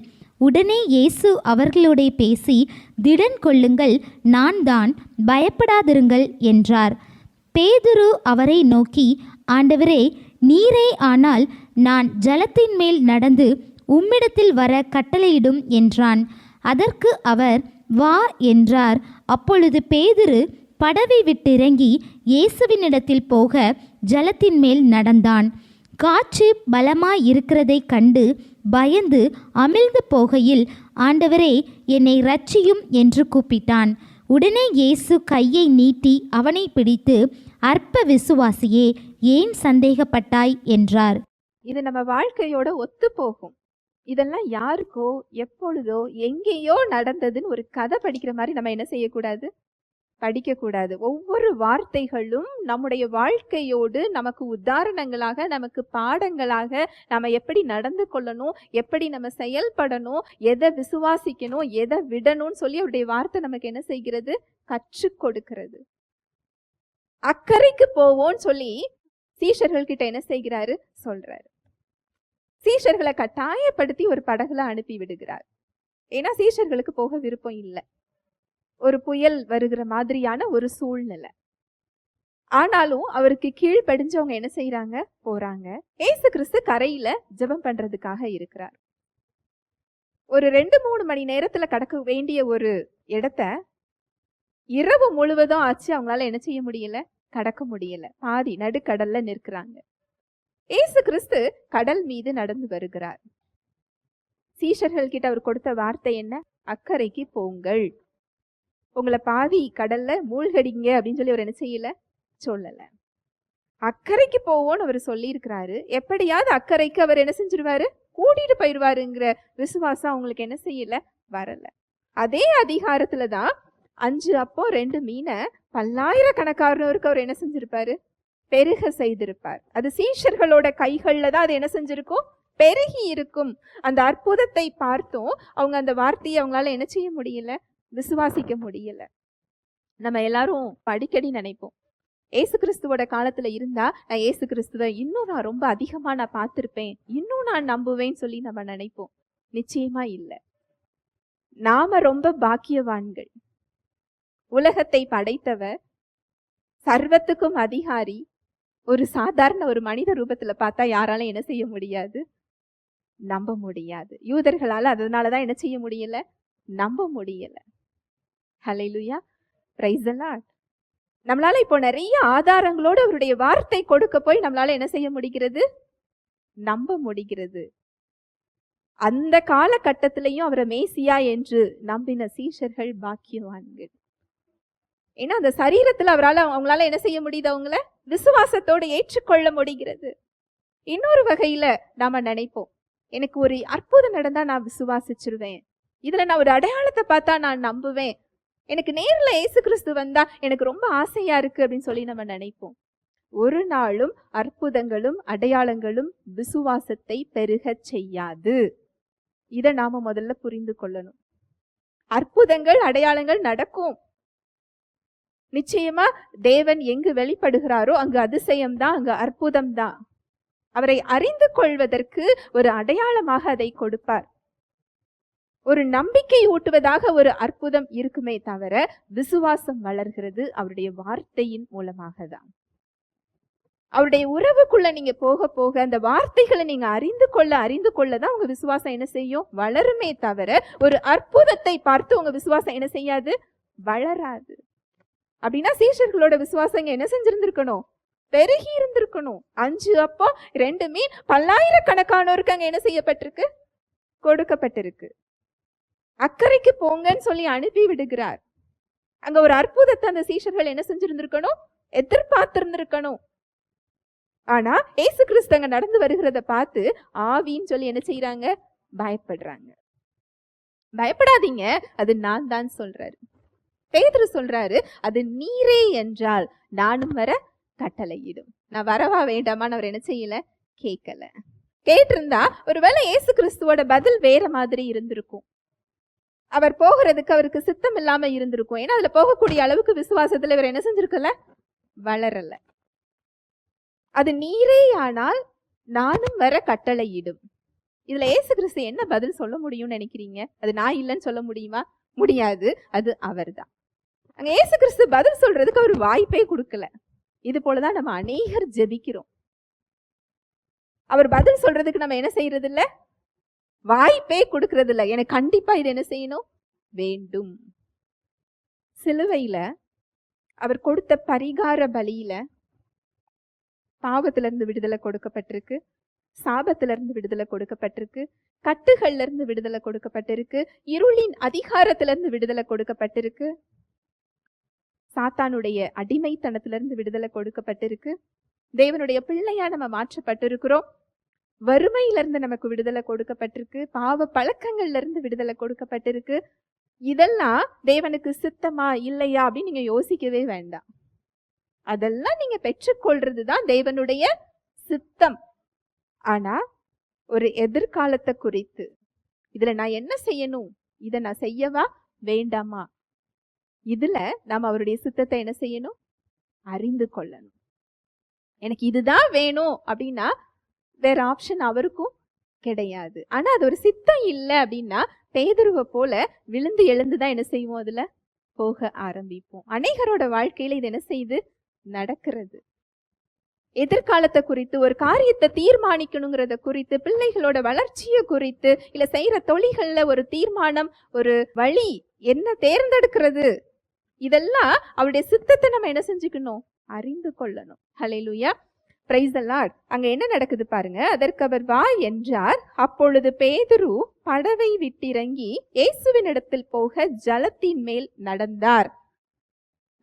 உடனே இயேசு அவர்களோட பேசி, திடன் கொள்ளுங்கள், நான் தான், பயப்படாதிருங்கள் என்றார். பேதுரு அவரை நோக்கி, ஆண்டவரே, நீரே ஆனால் நான் ஜலத்தின் மேல் நடந்து உம்மிடத்தில் வர கட்டளையிடும் என்றான். அதற்கு அவர், வா என்றார். அப்பொழுது பேதுரு படவை விட்டிறங்கி இயேசுவினிடத்தில் போக ஜலத்தின் மேல் நடந்தான். காற்று பலமாயிருக்கிறதை கண்டு பயந்து அமிழ்ந்து போகையில், ஆண்டவரே, என்னை இரட்சியும் என்று கூப்பிட்டான். உடனே இயேசு கையை நீட்டி அவனை பிடித்து, அற்ப விசுவாசியே, ஏன் சந்தேகப்பட்டாய் என்றார். இது நம்ம வாழ்க்கையோட ஒத்து போகும். இதெல்லாம் யாருக்கோ எப்பொழுதோ எங்கேயோ நடந்ததுன்னு ஒரு கதை படிக்கிற மாதிரி நம்ம என்ன செய்யக்கூடாது? படிக்கக்கூடாது. ஒவ்வொரு வார்த்தைகளும் நம்முடைய வாழ்க்கையோடு நமக்கு உதாரணங்களாக, நமக்கு பாடங்களாக, நம்ம எப்படி நடந்து கொள்ளணும், எப்படி நம்ம செயல்படணும், எதை விசுவாசிக்கணும், எதை விடணும்னு சொல்லி அவருடைய வார்த்தை நமக்கு என்ன செய்கிறது? கற்றுக் கொடுக்கிறது. அக்கறைக்கு போவோன்னு சொல்லி சீஷர்கள் கிட்ட என்ன செய்கிறாரு? சொல்றாரு. சீஷர்களை கட்டாயப்படுத்தி ஒரு படகுல அனுப்பி விடுகிறார். ஏன்னா சீஷர்களுக்கு போக விருப்பம் இல்லை. ஒரு புயல் வருகிற மாதிரியான ஒரு சூழ்நிலை. ஆனாலும் அவருக்கு கீழ்ப்படிஞ்சவங்க என்ன செய்யறாங்க? போறாங்க. ஏசு கிறிஸ்து கரையில ஜெபம் பண்றதுக்காக இருக்கிறார். ஒரு 2-3 மணி நேரத்துல கடக்க வேண்டிய ஒரு இடத்த இரவு முழுவதும் ஆச்சு அவங்களால என்ன செய்ய முடியல? கடக்க முடியல. பாதி நடுக்கடல்ல நிற்கிறாங்க. ஏசு கிறிஸ்து கடல் மீது நடந்து வருகிறார். சீஷர்கள் கிட்ட அவர் கொடுத்த வார்த்தை என்ன? அக்கறைக்கு போங்கள், உங்களை பாதி கடல்ல மூழ்கடிங்க அப்படின்னு சொல்லி அவர் என்ன செய்யல? சொல்லல. அக்கறைக்கு போவோன்னு அவர் சொல்லி இருக்கிறாரு. எப்படியாவது அக்கறைக்கு அவர் என்ன செஞ்சிருவாரு? கூட்டிட்டு போயிடுவாருங்கிற விசுவாசம் அவங்களுக்கு என்ன செய்யல? வரல. அதே அதிகாரத்துலதான் 5 அப்போ 2 மீனை பல்லாயிரக்கணக்கானோருக்கு அவர் என்ன செஞ்சிருப்பாரு? பெருக செய்திருப்பார். அது சீஷர்களோட கைகள்ல தான் அது என்ன செஞ்சிருக்கும்? பெருகி இருக்கும். அந்த அற்புதத்தை பார்த்தும் அவங்க அந்த வார்த்தையை அவங்களால என்ன செய்ய முடியல? விசுவாசிக்க முடியல. நம்ம எல்லாரும் அடிக்கடி நினைப்போம், ஏசு கிறிஸ்துவோட காலத்துல இருந்தா நான் ஏசு கிறிஸ்துவ இன்னும் நான் ரொம்ப அதிகமா நான் பார்த்திருப்பேன், இன்னும் நான் நம்புவேன்னு சொல்லி நம்ம நினைப்போம். நிச்சயமா இல்ல. நாம ரொம்ப பாக்கியவான்கள். உலகத்தை படைத்தவர், சர்வத்துக்கும் அதிகாரி, ஒரு சாதாரண ஒரு மனித ரூபத்துல பார்த்தா யாரால என்ன செய்ய முடியாது? நம்ப முடியாது. யூதர்களால அதனாலதான் என்ன செய்ய முடியல? நம்ப முடியல. ஹல்லேலூயா, பிரைஸ் தி லார்ட். நம்மளால இப்போ நிறைய ஆதாரங்களோடு அவருடைய வார்த்தை கொடுக்க போய் நம்மளால என்ன செய்ய முடிகிறது? நம்ப முடிகிறது. அந்த காலகட்டத்திலையும் அவரை மேசியா என்று நம்பின சீஷர்கள் பாக்கியவான்கள். ஏன்னா அந்த சரீரத்துல அவங்களால என்ன செய்ய முடியுது? அவங்கள விசுவாசத்தோடு ஏற்றுக்கொள்ள முடிகிறது. இன்னொரு வகையில நாம நினைப்போம், எனக்கு ஒரு அற்புதம் நடந்தா நான் விசுவாசிச்சிருவேன், இதுல நான் ஒரு அடையாளத்தை பார்த்தா நான் நம்புவேன், எனக்கு நேர்ல இயேசு கிறிஸ்து வந்தா எனக்கு ரொம்ப ஆசையா இருக்கு அப்படின்னு சொல்லி நம்ம நினைப்போம். ஒரு நாளும் அற்புதங்களும் அடையாளங்களும் விசுவாசத்தை பெருகச் செய்யாது. இதை நாம முதல்ல புரிந்து கொள்ளணும். அற்புதங்கள் அடையாளங்கள் நடக்கும். நிச்சயமா தேவன் எங்கு வெளிப்படுகிறாரோ அங்கு அதிசயம் தான், அங்கு அற்புதம் தான். அவரை அறிந்து கொள்வதற்கு ஒரு அடையாளமாக அதை கொடுப்பார். ஒரு நம்பிக்கை ஊட்டுவதாக ஒரு அற்புதம் இருக்குமே தவிர விசுவாசம் வளர்கிறது அவருடைய வார்த்தையின் மூலமாக தான். அவருடைய உறவுக்குள்ள நீங்க போக போக அந்த வார்த்தைகளை நீங்க அறிந்து கொள்ள தான் உங்க விசுவாசம் என்ன செய்யும்? வளருமே தவிர ஒரு அற்புதத்தை பார்த்து உங்க விசுவாசம் என்ன செய்யாது? வளராது. அப்படின்னா சீஷர்களோட விசுவாசம் என்ன செஞ்சிருந்திருக்கணும்? பெருகி இருந்திருக்கணும். 5 அப்போ 2 மீன் பல்லாயிரக்கணக்கானோருக்கு அங்க என்ன செய்யப்பட்டிருக்கு? கொடுக்கப்பட்டிருக்கு. அக்கறைக்கு போங்கன்னு சொல்லி அனுப்பி விடுகிறார். அங்க ஒரு அற்புதத்தை அந்த சீஷர்கள் என்ன செஞ்சிருந்திருக்கணும்? எதிர்பார்த்திருந்திருக்கணும். ஆனா ஏசு கிறிஸ்து அங்க நடந்து வருகிறத பார்த்து ஆவின்னு சொல்லி என்ன செய்யறாங்க? பயப்படுறாங்க. பயப்படாதீங்க, அது நான் தான் சொல்றாரு. பேதுரு சொல்றாரு, அது நீரே என்றால் நானும் வர கட்டளையிடும். நான் வரவா வேண்டாமான்னு அவர் என்ன செய்யல? கேட்கல. கேட்டிருந்தா ஒருவேளை ஏசு கிறிஸ்துவோட பதில் வேற மாதிரி இருந்திருக்கும். அவர் போகிறதுக்கு அவருக்கு சித்தம் இல்லாம இருந்திருக்கும். ஏன்னா அதுல போகக்கூடிய அளவுக்கு விசுவாசத்துல இவர் என்ன செஞ்சிருக்கல? வளரல. அது நீரே ஆனால் நானும் வர கட்டளையிடும். இதுல ஏசு கிறிஸ்து என்ன பதில் சொல்ல முடியும்னு நினைக்கிறீங்க? அது நான் இல்லைன்னு சொல்ல முடியுமா? முடியாது. அது அவர் தான். அங்க ஏசு கிறிஸ்து பதில் சொல்றதுக்கு அவர் வாய்ப்பே கொடுக்கல. இது போலதான் நம்ம அநேகர் ஜெபிக்கிறோம். அவர் பதில் சொல்றதுக்கு நம்ம என்ன செய்யறது இல்ல? வாய்ப்பே கொடுக்கறது இல்ல. எனக்கு கண்டிப்பா இது என்ன செய்யணும்? வேண்டும். சிலுவையில அவர் கொடுத்த பரிகார பலியில பாவத்திலிருந்து விடுதலை கொடுக்கப்பட்டிருக்கு, சாபத்திலிருந்து விடுதலை கொடுக்கப்பட்டிருக்கு, கட்டுகள்ல இருந்து விடுதலை கொடுக்கப்பட்டிருக்கு, இருளின் அதிகாரத்திலிருந்து விடுதலை கொடுக்கப்பட்டிருக்கு, சாத்தானுடைய அடிமைத்தனத்திலிருந்து விடுதலை கொடுக்கப்பட்டிருக்கு, தேவனுடைய பிள்ளையா நம்ம மாற்றப்பட்டிருக்கிறோம், வறுமையிலிருந்து நமக்கு விடுதலை கொடுக்கப்பட்டிருக்கு, பாவ பழக்கங்கள்ல இருந்து விடுதலை கொடுக்கப்பட்டிருக்கு. இதெல்லாம் தேவனுக்கு சித்தமா இல்லையா அப்படின்னு நீங்க யோசிக்கவே வேண்டாம். அதெல்லாம் நீங்க பெற்றுக்கொள்றதுதான் தேவனுடைய சித்தம். ஆனா ஒரு எதிர்காலத்தை குறித்து, இதுல நான் என்ன செய்யணும், இதை நான் செய்யவா வேண்டாமா, இதுல நாம அவருடைய சித்தத்தை என்ன செய்யணும்? அறிந்து கொள்ளணும். எனக்கு இதுதான் வேணும் அப்படின்னா வேற ஆப்ஷன் அவருக்கும் கிடையாது. ஆனா அது ஒரு சித்தம் இல்லை அப்படின்னா பேதுருவை போல விழுந்து எழுந்துதான் என்ன செய்வோம்? அதுல போக ஆரம்பிப்போம். அநேகரோட வாழ்க்கையில இது என்ன செய்யுது? நடக்கிறது. எதிர்காலத்தை குறித்து, ஒரு காரியத்தை தீர்மானிக்கணுங்கிறத குறித்து, பிள்ளைகளோட வளர்ச்சியை குறித்து, இல்ல செய்யற தொழில்கள்ல ஒரு தீர்மானம், ஒரு வழி என்ன தேர்ந்தெடுக்கிறது, இதெல்லாம் அவருடைய சித்தத்தை நம்ம என்ன செஞ்சுக்கணும்? அறிந்து கொள்ளணும். ஹல்லேலூயா, பிரைஸ் தி லார்ட். அங்க என்ன நடக்குது பாருங்க. அதற்கு அவர் வா என்றார். அப்பொழுது பேதுரு படவை விட்டிறங்கி இயேசுவின் இடத்தில் போக ஜலத்தின் மேல் நடந்தார்.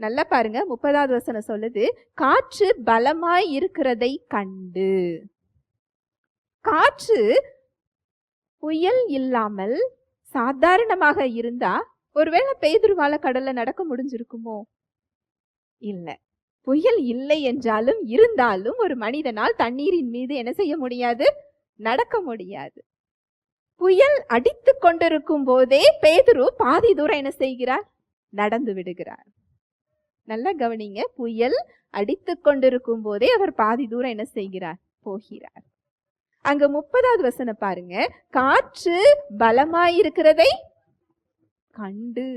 நல்லா பாருங்க, 30வது வசனம் சொல்லுது, காற்று பலமாய் இருக்கிறதை கண்டு. காற்று புயல் இல்லாமல் சாதாரணமாக இருந்தா ஒருவேளை பேதுருவால கடல்ல நடக்க முடிஞ்சிருக்குமோ? இல்ல. புயல் இல்லை என்றாலும் இருந்தாலும் ஒரு மனிதனால் தண்ணீரின் மீது என்ன செய்ய முடியாது? நடக்க முடியாது. புயல் அடித்து கொண்டிருக்கும் போதே பேதுரு பாதி தூரம் என்ன செய்கிறார்? நடந்து விடுகிறார். நல்லா கவனிங்க. புயல் அடித்து கொண்டிருக்கும் போதே அவர் பாதி தூரம் என்ன செய்கிறார்? போகிறார். அங்க 30வது வசனம் பாருங்க. காற்று பலமாயிருக்கிறதை கண்டு.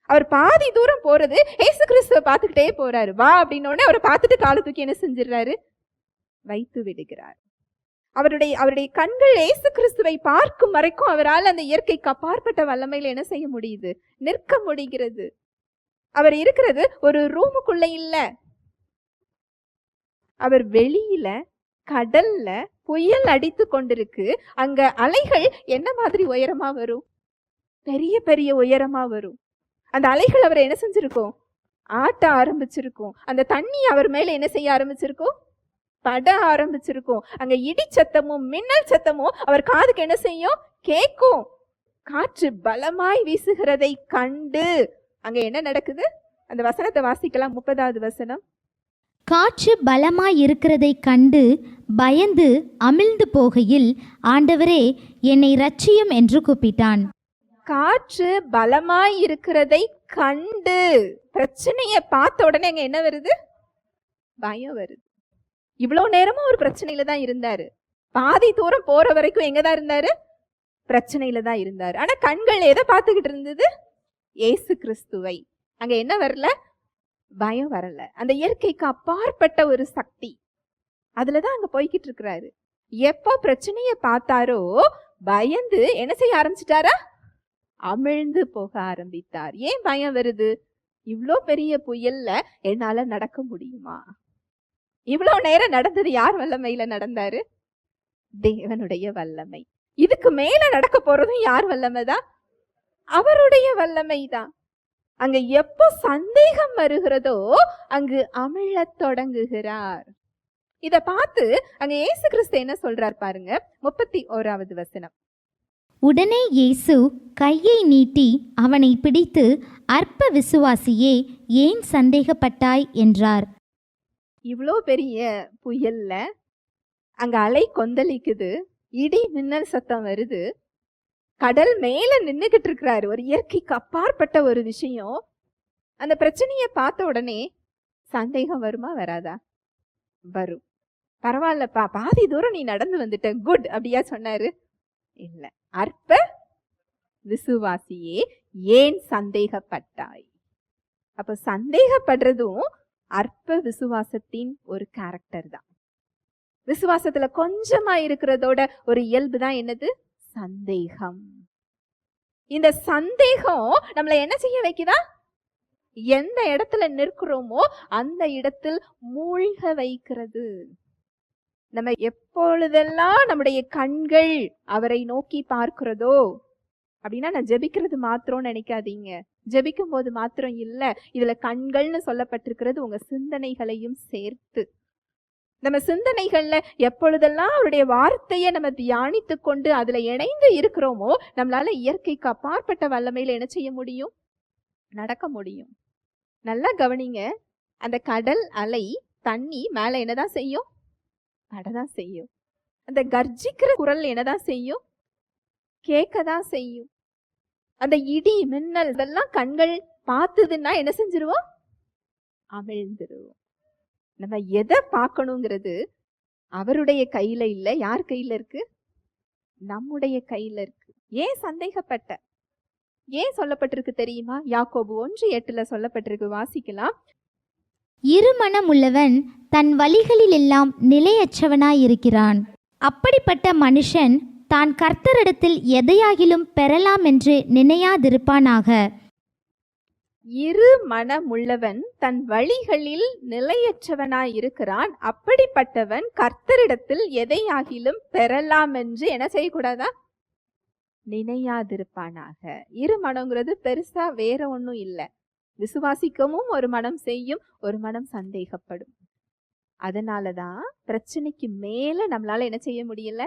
அவர் பாதி தூரம் போறது இயேசு கிறிஸ்துவை பார்த்துக்கிட்டே போறாரு. வா அப்படின்னோடனே அவரை பார்த்துட்டு காலை தூக்கி என்ன செஞ்சிடறாரு? வைத்து விடுகிறார். அவருடைய கண்கள் இயேசு கிறிஸ்துவை பார்க்கும் வரைக்கும் அவரால் அந்த இயற்கைக்கு அப்பாற்பட்ட வல்லமையில என்ன செய்ய முடியுது? நிற்க முடிகிறது. அவர் இருக்கிறது ஒரு ரூமுக்குள்ள இல்ல, அவர் வெளியில கடல்ல புயல் அடித்து கொண்டிருக்கு. அங்க அலைகள் என்ன மாதிரி உயரமா வரும்? பெரிய பெரிய உயரமா வரும். அந்த அலைகள் அவரை என்ன செஞ்சிருக்கும்? ஆட்ட ஆரம்பிச்சிருக்கும். அந்த தண்ணி அவர் மேல என்ன செய்ய ஆரம்பிச்சிருக்கும்? பட ஆரம்பிச்சிருக்கும். அங்க இடி சத்தமும் மின்னல் சத்தமும் அவர் காதுக்கு என்ன செய்யும்? கேட்கும். காற்று பலமாய் வீசுகிறதை கண்டு அங்க என்ன நடக்குது? அந்த வசனத்தை வாசிக்கலாம். 30வது வசனம். காற்று பலமாய் இருக்கிறதை கண்டு பயந்து அமிழ்ந்து போகையில், ஆண்டவரே என்னை ரட்சியும் என்று கூப்பிட்டான். காற்று பலமாய் இருக்கிறதை கண்டு, பிரச்சனைய பார்த்த உடனே அங்க என்ன வருது? பயம் வருது. இவ்வளவு நேரமும் ஒரு பிரச்சனையில தான் இருந்தாரு. பாதி தூரம் போற வரைக்கும் எங்கதான் இருந்தாரு? பிரச்சனையில தான் இருந்தாரு. ஆனா கண்கள் எதை பார்த்துக்கிட்டு இருந்தது? இயேசு கிறிஸ்துவை. அங்க என்ன வரல? பயம் வரல. அந்த இயற்கைக்கு அப்பாற்பட்ட ஒரு சக்தி, அதுலதான் அங்க போய்கிட்டு இருக்கிறாரு. எப்போ பிரச்சனைய பார்த்தாரோ பயந்து என்ன செய்ய ஆரம்பிச்சிட்டாரா? அமிழ்ந்து போக ஆரம்பித்தார். ஏன் பயம் வருது? இவ்வளோ பெரிய புயல்ல என்னால நடக்க முடியுமா? இவ்வளோ நேரம் நடந்தது யார் வல்லமையில நடந்தாரு? தேவனுடைய வல்லமை. இதுக்கு மேல நடக்க போறதும் யார் வல்லமைதான்? அவருடைய வல்லமை தான். அங்க எப்போ சந்தேகம் வருகிறதோ அங்கு அமிழத் தொடங்குகிறார். இத பார்த்து அங்க இயேசு கிறிஸ்து என்ன சொல்றார் பாருங்க. 31வது வசனம். உடனே இயேசு கையை நீட்டி அவனை பிடித்து, அற்ப விசுவாசியே, ஏன் சந்தேகப்பட்டாய் என்றார். இவ்வளோ பெரிய புயல்ல அங்க அலை கொந்தளிக்குது, இடி மின்னல் சத்தம் வருது, கடல் மேல நின்னுகிட்டு இருக்கிறாரு. ஒரு இயற்கைக்கு அப்பாற்பட்ட ஒரு விஷயம். அந்த பிரச்சனைய பார்த்த உடனே சந்தேகம் வருமா? வராதா? வரும். பரவாயில்லப்பா, பாதி தூரம் நீ நடந்து வந்துட்ட, குட் அப்படியா சொன்னாரு? இல்ல. அற்ப விசுவாசியே, ஏன் சந்தேகப்பட்டாய்? அப்ப சந்தேகப்படுறதும் அற்ப விசுவாசத்தின் ஒரு கேரக்டர் தான். விசுவாசத்துல கொஞ்சமா இருக்கிறதோட ஒரு இயல்பு தான் என்னது? சந்தேகம். இந்த சந்தேகம் நம்மள என்ன செய்ய வைக்குதா? எந்த இடத்துல நிற்கிறோமோ அந்த இடத்தில் மூழ்க வைக்கிறது. நம்ம எப்பொழுதெல்லாம் நம்முடைய கண்கள் அவரை நோக்கி பார்க்கிறதோ, அப்படின்னா நான் ஜெபிக்கிறது மாத்திரம் நினைக்காதீங்க. ஜெபிக்கும் போது மாத்திரம் இல்ல, இதுல கண்கள்னு சொல்லப்பட்டிருக்கிறது உங்க சிந்தனைகளையும் சேர்த்து. நம்ம சிந்தனைகள்ல எப்பொழுதெல்லாம் அவருடைய வார்த்தையை நம்ம தியானித்து கொண்டு அதுல இணைந்து இருக்கிறோமோ, நம்மளால இயற்கைக்கு அப்பாற்பட்ட வல்லமையில என்ன செய்ய முடியும்? நடக்க முடியும். நல்லா கவனிங்க. அந்த கடல் அலை தண்ணி மேல என்னதான் செய்யும்? படதான் செய்யும். அந்த கர்ஜிக்கிற குரல் என்னதான் செய்யும்? கேட்கதான் செய்யும். அந்த இடி மின்னல் இதெல்லாம் கண்கள் பார்த்ததுன்னா என்ன செஞ்சிருவோம்? அமிழ்ந்துருவோம். நம்ம எதை பார்க்கணுங்கிறது அவருடைய கையில இல்ல. யார் கையில இருக்கு? நம்முடைய கையில இருக்கு. ஏன் சந்தேகப்பட்ட? ஏன் சொல்லப்பட்டிருக்கு தெரியுமா? யாக்கோபு 1:8 சொல்லப்பட்டிருக்கு. வாசிக்கலாம். இருமனமுள்ளவன் தன் வழிகளில் எல்லாம் நிலையற்றவனாயிருக்கிறான். அப்படிப்பட்ட மனுஷன் தான் கர்த்தரிடத்தில் எதையாகிலும் பெறலாம் என்று நினையாதிருப்பானாக. இரு மனமுள்ளவன் தன் வழிகளில் நிலையற்றவனாயிருக்கிறான். அப்படிப்பட்டவன் கர்த்தரிடத்தில் எதையாகிலும் பெறலாம் என்று என்ன செய்யக்கூடாதா? நினையாதிருப்பானாக. இரு மனங்கிறது பெருசா வேற ஒன்றும் இல்லை. விசுவாசிக்கவும் ஒரு மனம் செய்யும், ஒரு மனம் சந்தேகப்படும். அதனாலதான் பிரச்சனைக்கு மேல நம்மளால என்ன செய்ய முடியல?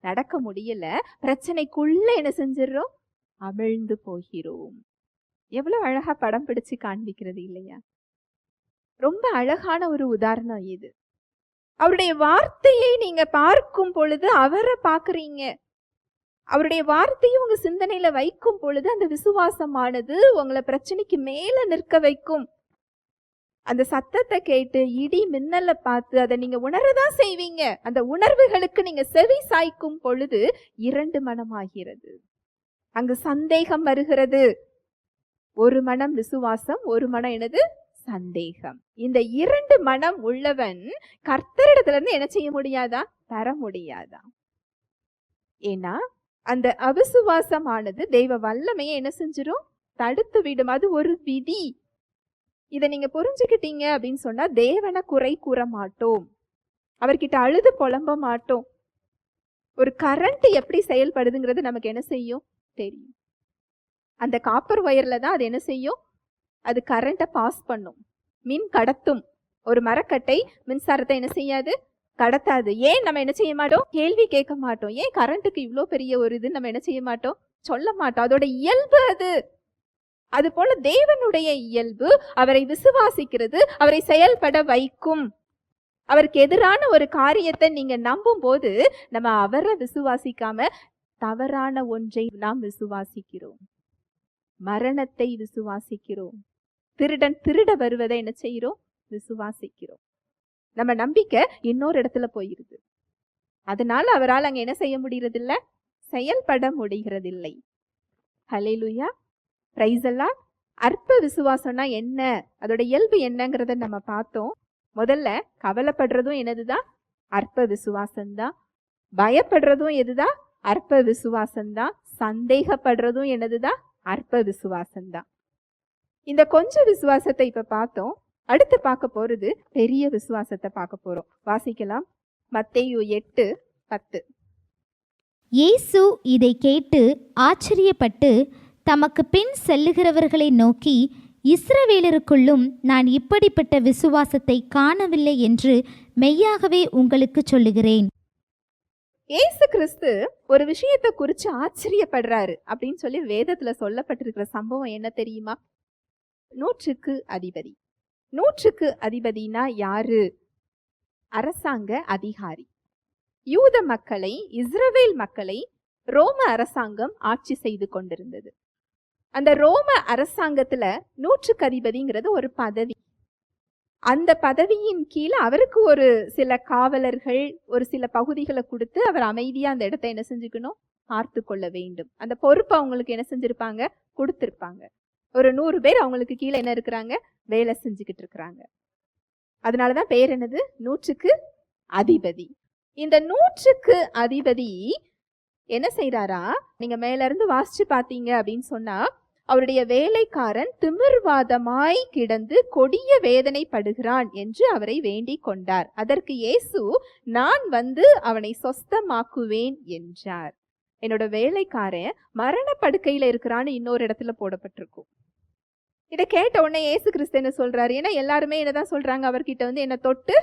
நடக்க முடியல. பிரச்சனைக்குள்ள என்ன செஞ்சிடறோம்? அமிழ்ந்து போகிறோம். எவ்வளவு அழகா படம் பிடிச்சு காண்பிக்கிறது இல்லையா? ரொம்ப அழகான ஒரு உதாரணம் இது. அவருடைய வார்த்தையை நீங்க பார்க்கும் பொழுது அவரை பாக்குறீங்க. அவருடைய வார்த்தையை உங்க சிந்தனையில வைக்கும் பொழுது அந்த விசுவாசமானது உங்களை பிரச்சனைக்கு மேல நிற்க வைக்கும். அந்த சத்தத்தை கேட்டு இடி மின்னல பார்த்து அதை நீங்க உணரதான் செய்வீங்க. அந்த உணர்வுகளுக்கு நீங்க செவி சாய்க்கும் பொழுது 2 மனமாகிறது. அங்கு சந்தேகம் வருகிறது. ஒரு மனம் விசுவாசம், ஒரு மனம் என்னது? சந்தேகம். இந்த 2 மனம் உள்ளவன் கர்த்தரிடத்துல இருந்து என்ன செய்ய முடியாதா? தர முடியாதா? ஏன்னா அந்த அவிசுவாசமானது தெய்வ வல்லமையை என்ன செஞ்சிடும்? தடுத்து விடும். அது ஒரு விதி. இதை நீங்க புரிஞ்சுக்கிட்டீங்க அப்படின்னு சொன்னா தேவனை குறை கூற மாட்டோம், அவர்கிட்ட அழுது புலம்ப மாட்டோம். ஒரு கரண்ட் எப்படி செயல்படுதுங்கிறது நமக்கு என்ன செய்யும்? தெரியும். அந்த காப்பர் ஒயர்ல தான் அது என்ன செய்யும்? அது கரண்ட்டை பாஸ் பண்ணும், மின் கடத்தும். ஒரு மரக்கட்டை மின்சாரத்தை என்ன செய்யாது? கடத்தாது. ஏன் நம்ம என்ன செய்ய மாட்டோம்? கேள்வி கேட்க மாட்டோம். ஏன் கரண்ட்டுக்கு இவ்வளோ பெரிய ஒரு இது நம்ம என்ன செய்ய மாட்டோம்? சொல்ல மாட்டோம். அதோட இயல்பு அது. அது போல தேவனுடைய இயல்பு அவரை விசுவாசிக்கிறது, அவரை செயல்பட வைக்கும். அவருக்கு எதிரான ஒரு காரியத்தை நீங்க நம்பும் போது நம்ம அவரை விசுவாசிக்காம தவறான ஒன்றை நாம் விசுவாசிக்கிறோம். மரணத்தை விசுவாசிக்கிறோம். திருடன் திருட வருவதை என்ன செய்கிறோம்? விசுவாசிக்கிறோம். நம்ம நம்பிக்கை இன்னொரு இடத்துல போயிருது. அதனால அவரால் அங்க என்ன செய்ய முடியறதில்ல? செயல்பட முடிகிறதில்லை. ஹல்லேலூயா, பிரைஸ் எல்லாம். அற்ப விசுவாசம்னா என்ன, அதோட இயல்பு என்னங்கிறத நம்ம பார்த்தோம். முதல்ல கவலைப்படுறதும் என்னதுதான்? அற்ப விசுவாசம்தான். பயப்படுறதும் எதுதான்? அற்ப விசுவாசம்தான். சந்தேகப்படுறதும் என்னதுதான்? அற்ப விசுவாசம்தான். இந்த கொஞ்சம் விசுவாசத்தை இப்ப பார்த்தோம். அடுத்து பார்க்க போறது பெரிய விசுவாசத்தை பார்க்க போறோம். வாசிக்கலாம். மத்தேயு 8:10. இயேசு இதை கேட்டு ஆச்சரியப்பட்டு தமக்கு பின் செல்லுகிறவர்களை நோக்கி, இஸ்ரவேலருக்குள்ளும் நான் இப்படிப்பட்ட விசுவாசத்தை காணவில்லை என்று மெய்யாகவே உங்களுக்கு சொல்லுகிறேன். இயேசு கிறிஸ்து ஒரு விஷயத்தை குறித்து ஆச்சரியப்படுறாரு அப்படின்னு சொல்லி வேதத்துல சொல்லப்பட்டிருக்கிற சம்பவம் என்ன தெரியுமா? 100க்கு அதிபதி. 100க்கு அதிபதினா யாரு? அரசாங்க அதிகாரி. யூத மக்களை, இஸ்ரவேல் மக்களை ரோம அரசாங்கம் ஆட்சி செய்து கொண்டிருந்தது. அந்த ரோம அரசாங்கத்துல 100க்கு அதிபதிங்கிறது ஒரு பதவி. அந்த பதவியின் கீழே அவருக்கு ஒரு சில காவலர்கள், ஒரு சில பகுதிகளை கொடுத்து அவர் அமைதியா அந்த இடத்தை என்ன செஞ்சுக்கணும்? பார்த்து கொள்ள வேண்டும். அந்த பொறுப்பை அவங்களுக்கு என்ன செஞ்சிருப்பாங்க? கொடுத்திருப்பாங்க. ஒரு 100 பேர் அவங்களுக்கு கீழே என்ன இருக்கிறாங்க? வேலை செஞ்சுக்கிட்டு இருக்கிறாங்க. அதனாலதான் பேர் என்னது? 100க்கு அதிபதி. இந்த 100க்கு அதிபதி என்ன செய்யறாரா? நீங்க மேல இருந்து வாசிச்சு பாத்தீங்க அப்படின்னு சொன்னா, அவருடைய வேலைக்காரன் திமிர்வாதமாய் கிடந்து கொடிய வேதனைப்படுகிறான் என்று அவரை வேண்டிக் கொண்டார். அதற்கு இயேசு, நான் வந்து அவனை சொஸ்தமாக்குவேன் என்றார். என்னோட வேலைக்காரன் மரண படுக்கையில இருக்கிறான்னு இன்னொரு இடத்துல போடப்பட்டிருக்கும். இதை கேட்ட உடனே இயேசு கிறிஸ்து என்ன சொல்றாரு? ஏன்னா எல்லாருமே என்னதான் சொல்றாங்க? அவர்கிட்ட வந்து என்ன தொட்டு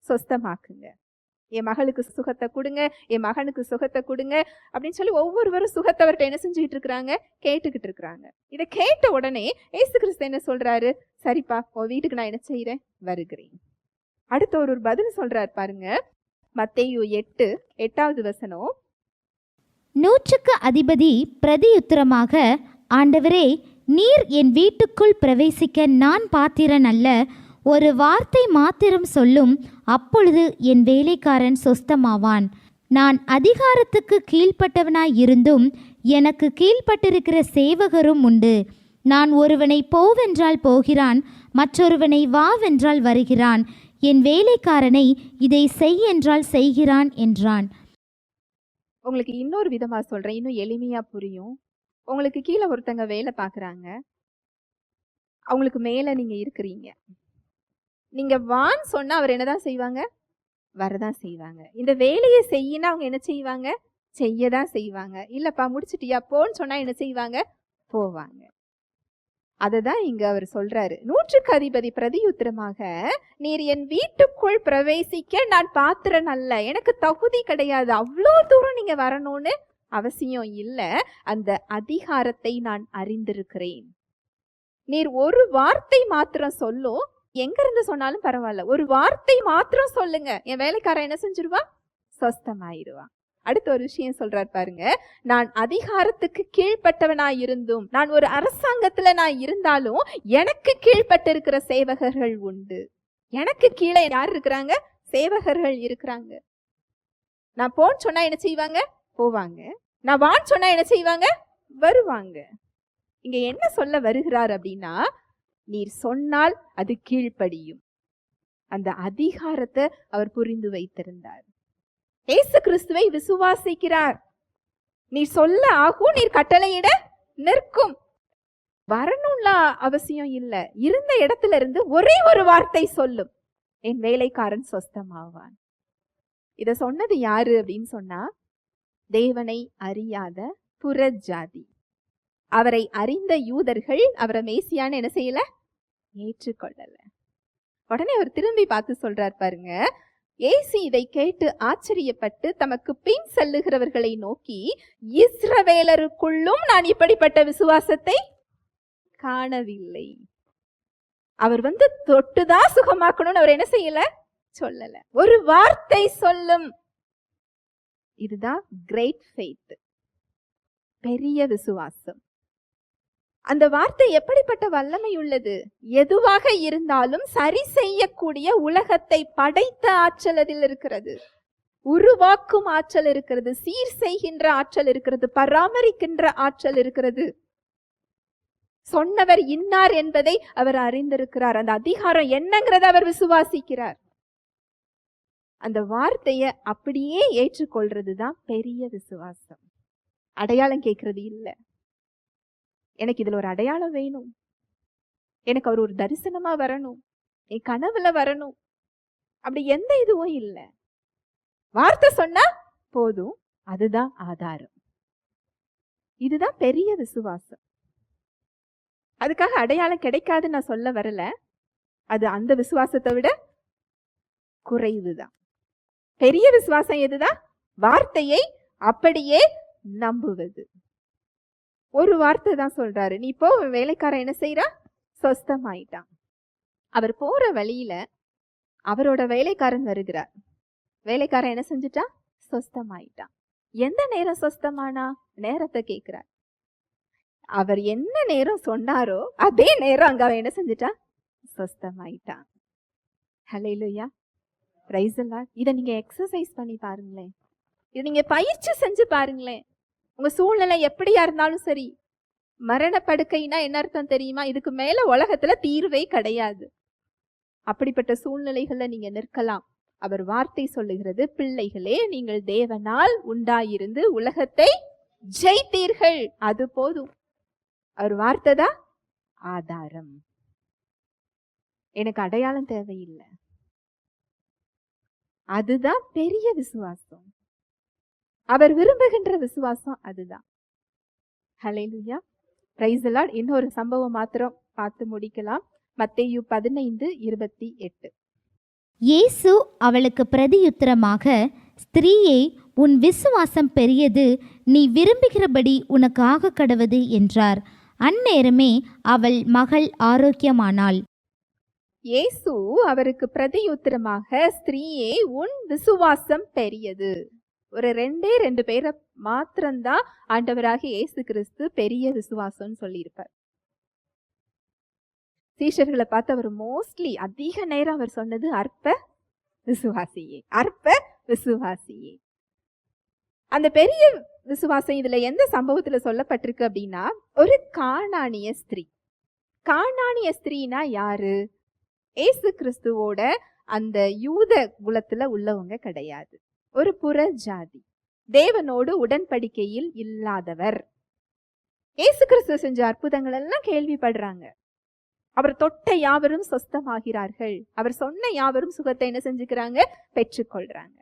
சொஸ்தமாக்குங்க, என் மகளுக்கு சுகத்தை கொடுங்க, என் மகனுக்கு சுகத்தை கொடுங்க அப்படின்னு சொல்லி ஒவ்வொருவரும் சுகத்தை அவர்கிட்ட என்ன செஞ்சுக்கிட்டு இருக்கிறாங்க? கேட்டுக்கிட்டு இருக்கிறாங்க. இதை கேட்ட உடனே இயேசு கிறிஸ்து என்ன சொல்றாரு? சரிப்பா, உன் வீட்டுக்கு நான் என்ன செய்யறேன்? வருகிறேன். அடுத்த ஒரு பதில் சொல்றாரு பாருங்க. மத்தேயு 8:8 வசனம். 100க்கு அதிபதி பிரதியுத்தரமாக, ஆண்டவரே, நீர் என் வீட்டுக்குள் பிரவேசிக்க நான் பாத்திரன் அல்ல. ஒரு வார்த்தை மாத்திரம் சொல்லும், அப்பொழுது என் வேலைக்காரன் சொஸ்தமாவான். நான் அதிகாரத்துக்கு கீழ்ப்பட்டவனாய் இருந்தும் எனக்கு கீழ்ப்பட்டிருக்கிற சேவகரும் உண்டு. நான் ஒருவனை போவென்றால் போகிறான், மற்றொருவனை வாவென்றால் வருகிறான். என் வேலைக்காரனை இதை செய் என்றால் செய்கிறான் என்றான். உங்களுக்கு இன்னொரு விதமா சொல்றேன், இன்னும் எளிமையா புரியும். உங்களுக்கு கீழே ஒருத்தங்க வேலை பார்க்குறாங்க, அவங்களுக்கு மேல நீங்க இருக்கிறீங்க. நீங்க வான்னு சொன்னா அவர் என்னதான் செய்வாங்க? வரதான் செய்வாங்க. இந்த வேலையை செய்யினா அவங்க என்ன செய்வாங்க? செய்யதான் செய்வாங்க. இல்லப்பா முடிச்சிட்டியா போன்னு சொன்னா என்ன செய்வாங்க? போவாங்க. அததான் இங்க அவர் சொல்றாரு. 100க்கு அதிபதி பிரதியுத்தரமாக, நீர் என் வீட்டுக்குள் பிரவேசிக்க நான் பாத்திரன் அல்ல, எனக்கு தகுதி கிடையாது, அவ்வளோ தூரம் நீங்க வரணும்னு அவசியம் இல்லை, அந்த அதிகாரத்தை நான் அறிந்திருக்கிறேன். நீர் ஒரு வார்த்தை மாத்திரம் சொல்லும், எங்க இருந்து சொன்னாலும் பரவாயில்ல, ஒரு வார்த்தை மாத்திரம் சொல்லுங்க, என் வேலைக்காரன் என்ன செஞ்சிருவா? சொஸ்தமாயிருவா. அடுத்த ஒரு விஷயம் சொல்றார் பாருங்க, நான் அதிகாரத்துக்கு கீழ்ப்பட்டவனாய் இருந்தும், நான் ஒரு அரசாங்கத்துல நான் இருந்தாலும் எனக்கு கீழ்ப்பட்டு இருக்கிற சேவகர்கள் உண்டு. எனக்கு கீழே யார் இருக்கிறாங்க? சேவகர்கள் இருக்கிறாங்க. நான் போன்னு சொன்னா என்ன செய்வாங்க? போவாங்க. நான் வான்னு சொன்னா என்ன செய்வாங்க? வருவாங்க. இங்க என்ன சொல்ல வருகிறார் அப்படின்னா, நீர் சொன்னால் அது கீழ்ப்படியும். அந்த அதிகாரத்தை அவர் புரிந்து வைத்திருந்தார். இயேசு கிறிஸ்துவை விசுவாசிக்கிறார். நீர் சொல்ல ஆகும், நீர் கட்டளையிட நிற்கும். வரணும்ல அவசியம் இல்ல. இருந்த இடத்துல இருந்து ஒரே ஒரு வார்த்தை சொல்லும், என் வேலைக்காரன் சொஸ்தமாவான். இத சொன்னது யாரு அப்படின்னு சொன்னா, தேவனை அறியாத புறஜாதி. அவரை அறிந்த யூதர்கள் அவரை மேசியான்னு என்ன செய்யல? ஏற்றுக்கொள்ளல. உடனே அவர் திரும்பி பார்த்து சொல்றார் பாருங்க, இயேசு இதை கேட்டு ஆச்சரியப்பட்டு தமக்கு பின் செல்லுகிறவர்களை நோக்கி, இஸ்ரவேலருக்குள்ளும் நான் இப்படிப்பட்ட விசுவாசத்தை காணவில்லை. அவர் தொட்டுதான் சுகமாக்கணும்னு அவர் என்ன செய்யல? சொல்லல. ஒரு வார்த்தை சொல்லும். இதுதான் கிரேட் ஃபெய்த், பெரிய விசுவாசம். அந்த வார்த்தை எப்படிப்பட்ட வல்லமை உள்ளது! எதுவாக இருந்தாலும் சரி செய்யக்கூடிய உலகத்தை படைத்த ஆற்றல் அதில் இருக்கிறது. உருவாக்கும் ஆற்றல் இருக்கிறது, சீர் செய்கின்ற ஆற்றல் இருக்கிறது, பராமரிக்கின்ற ஆற்றல் இருக்கிறது. சொன்னவர் இன்னார் என்பதை அவர் அறிந்திருக்கிறார். அந்த அதிகாரம் என்னங்கிறத அவர் விசுவாசிக்கிறார். அந்த வார்த்தையை அப்படியே ஏற்றுக்கொள்றதுதான் பெரிய விசுவாசம். அடையாளம் கேட்கறது இல்ல. எனக்கு இதுல ஒரு அடையாளம் வேணும், எனக்கு அவர் ஒரு தரிசனமா வரணும், என் கனவுல வரணும், அப்படி எந்த இதுவும் இல்ல. வார்த்தை சொன்னா போதும், அதுதான் ஆதாரம். இதுதான் பெரிய விசுவாசம். அதுக்காக அடையாளம் கிடைக்காதுன்னு நான் சொல்ல வரல. அது அந்த விசுவாசத்தை விட குறைவுதான். பெரிய விசுவாசம் எதுதான்? வார்த்தையை அப்படியே நம்புவது. ஒரு வார்த்தை தான் சொல்றாரு, நீ போ, வேலைக்காரன் என்ன செய்யறா? சொஸ்தமாயிட்டான். அவர் போற வழியில அவரோட வேலைக்காரன் வருகிறார். வேலைக்காரன் என்ன செஞ்சுட்டா? சொஸ்தமாயிட்டான். எந்த நேரம் சொஸ்தமானா? நேரத்தை கேட்கிறார். அவர் என்ன நேரம் சொன்னாரோ அதே நேரம் அங்க அவன் என்ன செஞ்சுட்டா? சொஸ்தமாயிட்டான். ஹல்லேலூயா, பிரைஸ் தி லார்ட். இதை நீங்க எக்ஸசைஸ் பண்ணி பாருங்களேன், இதை நீங்க பயிற்சி செஞ்சு பாருங்களேன். உங்க சூழ்நிலை எப்படியா இருந்தாலும் சரி, மரண படுக்கைனா என்ன அர்த்தம் தெரியுமா? இதுக்கு மேல உலகத்துல தீர்வே கிடையாது. அப்படிப்பட்ட சூழ்நிலைகள்ல நீங்க நிற்கலாம். அவர் வார்த்தை சொல்லுகிறது, பிள்ளைகளே, நீங்கள் தேவனால் உண்டாயிருந்து உலகத்தை ஜெயித்தீர்கள், அது போதும். அவர் வார்த்தை தான் ஆதாரம். எனக்கு அடையாளம் தேவையில்லை. அதுதான் பெரிய விசுவாசம். அவர் விரும்புகின்ற விசுவாசம் அதுதான். ஹல்லேலூயா, பிரைஸ் தி லார்ட். இன்னொரு சம்பவம் மாத்திரம் பார்த்து முடிக்கலாம். மத்தேயு 15:28. இயேசு அவளுக்கு பிரதியுத்தரமாக, ஸ்திரீயே, உன் விசுவாசம் பெரியது, நீ விரும்புகிறபடி உனக்கு ஆக கடவது என்றார். அந்நேரமே அவள் மகள் ஆரோக்கியமானாள். இயேசு அவருக்கு பிரதியுத்தரமாக, ஸ்திரீயே, உன் விசுவாசம் பெரியது. ஒரு 2 பேரை மாத்திரம்தான் ஆண்டவராக இயேசு கிறிஸ்து பெரிய விசுவாசம்னு சொல்லியிருப்பார். சீஷர்களை பார்த்து அவர் மோஸ்ட்லி அதிக நேரம் அவர் சொன்னது அற்ப விசுவாசியே, அற்ப விசுவாசியே. அந்த பெரிய விசுவாசம் இதுல எந்த சம்பவத்துல சொல்லப்பட்டிருக்கு அப்படின்னா, ஒரு கானானிய ஸ்திரீ. கானானிய ஸ்திரீனா யாரு? இயேசு கிறிஸ்துவோட அந்த யூத குலத்துல உள்ளவங்க கிடையாது. ஒரு புற ஜாதி, தேவனோடு உடன்படிக்கையில் இல்லாதவர். இயேசு கிறிஸ்து செஞ்ச அற்புதங்கள் எல்லாம் கேள்விப்படுறாங்க. அவர் தொட்ட யாவரும் சொஸ்தமாகிறார்கள். அவர் சொன்ன யாவரும் சுகத்தை என்ன செஞ்சுக்கிறாங்க? பெற்றுக்கொள்றாங்க.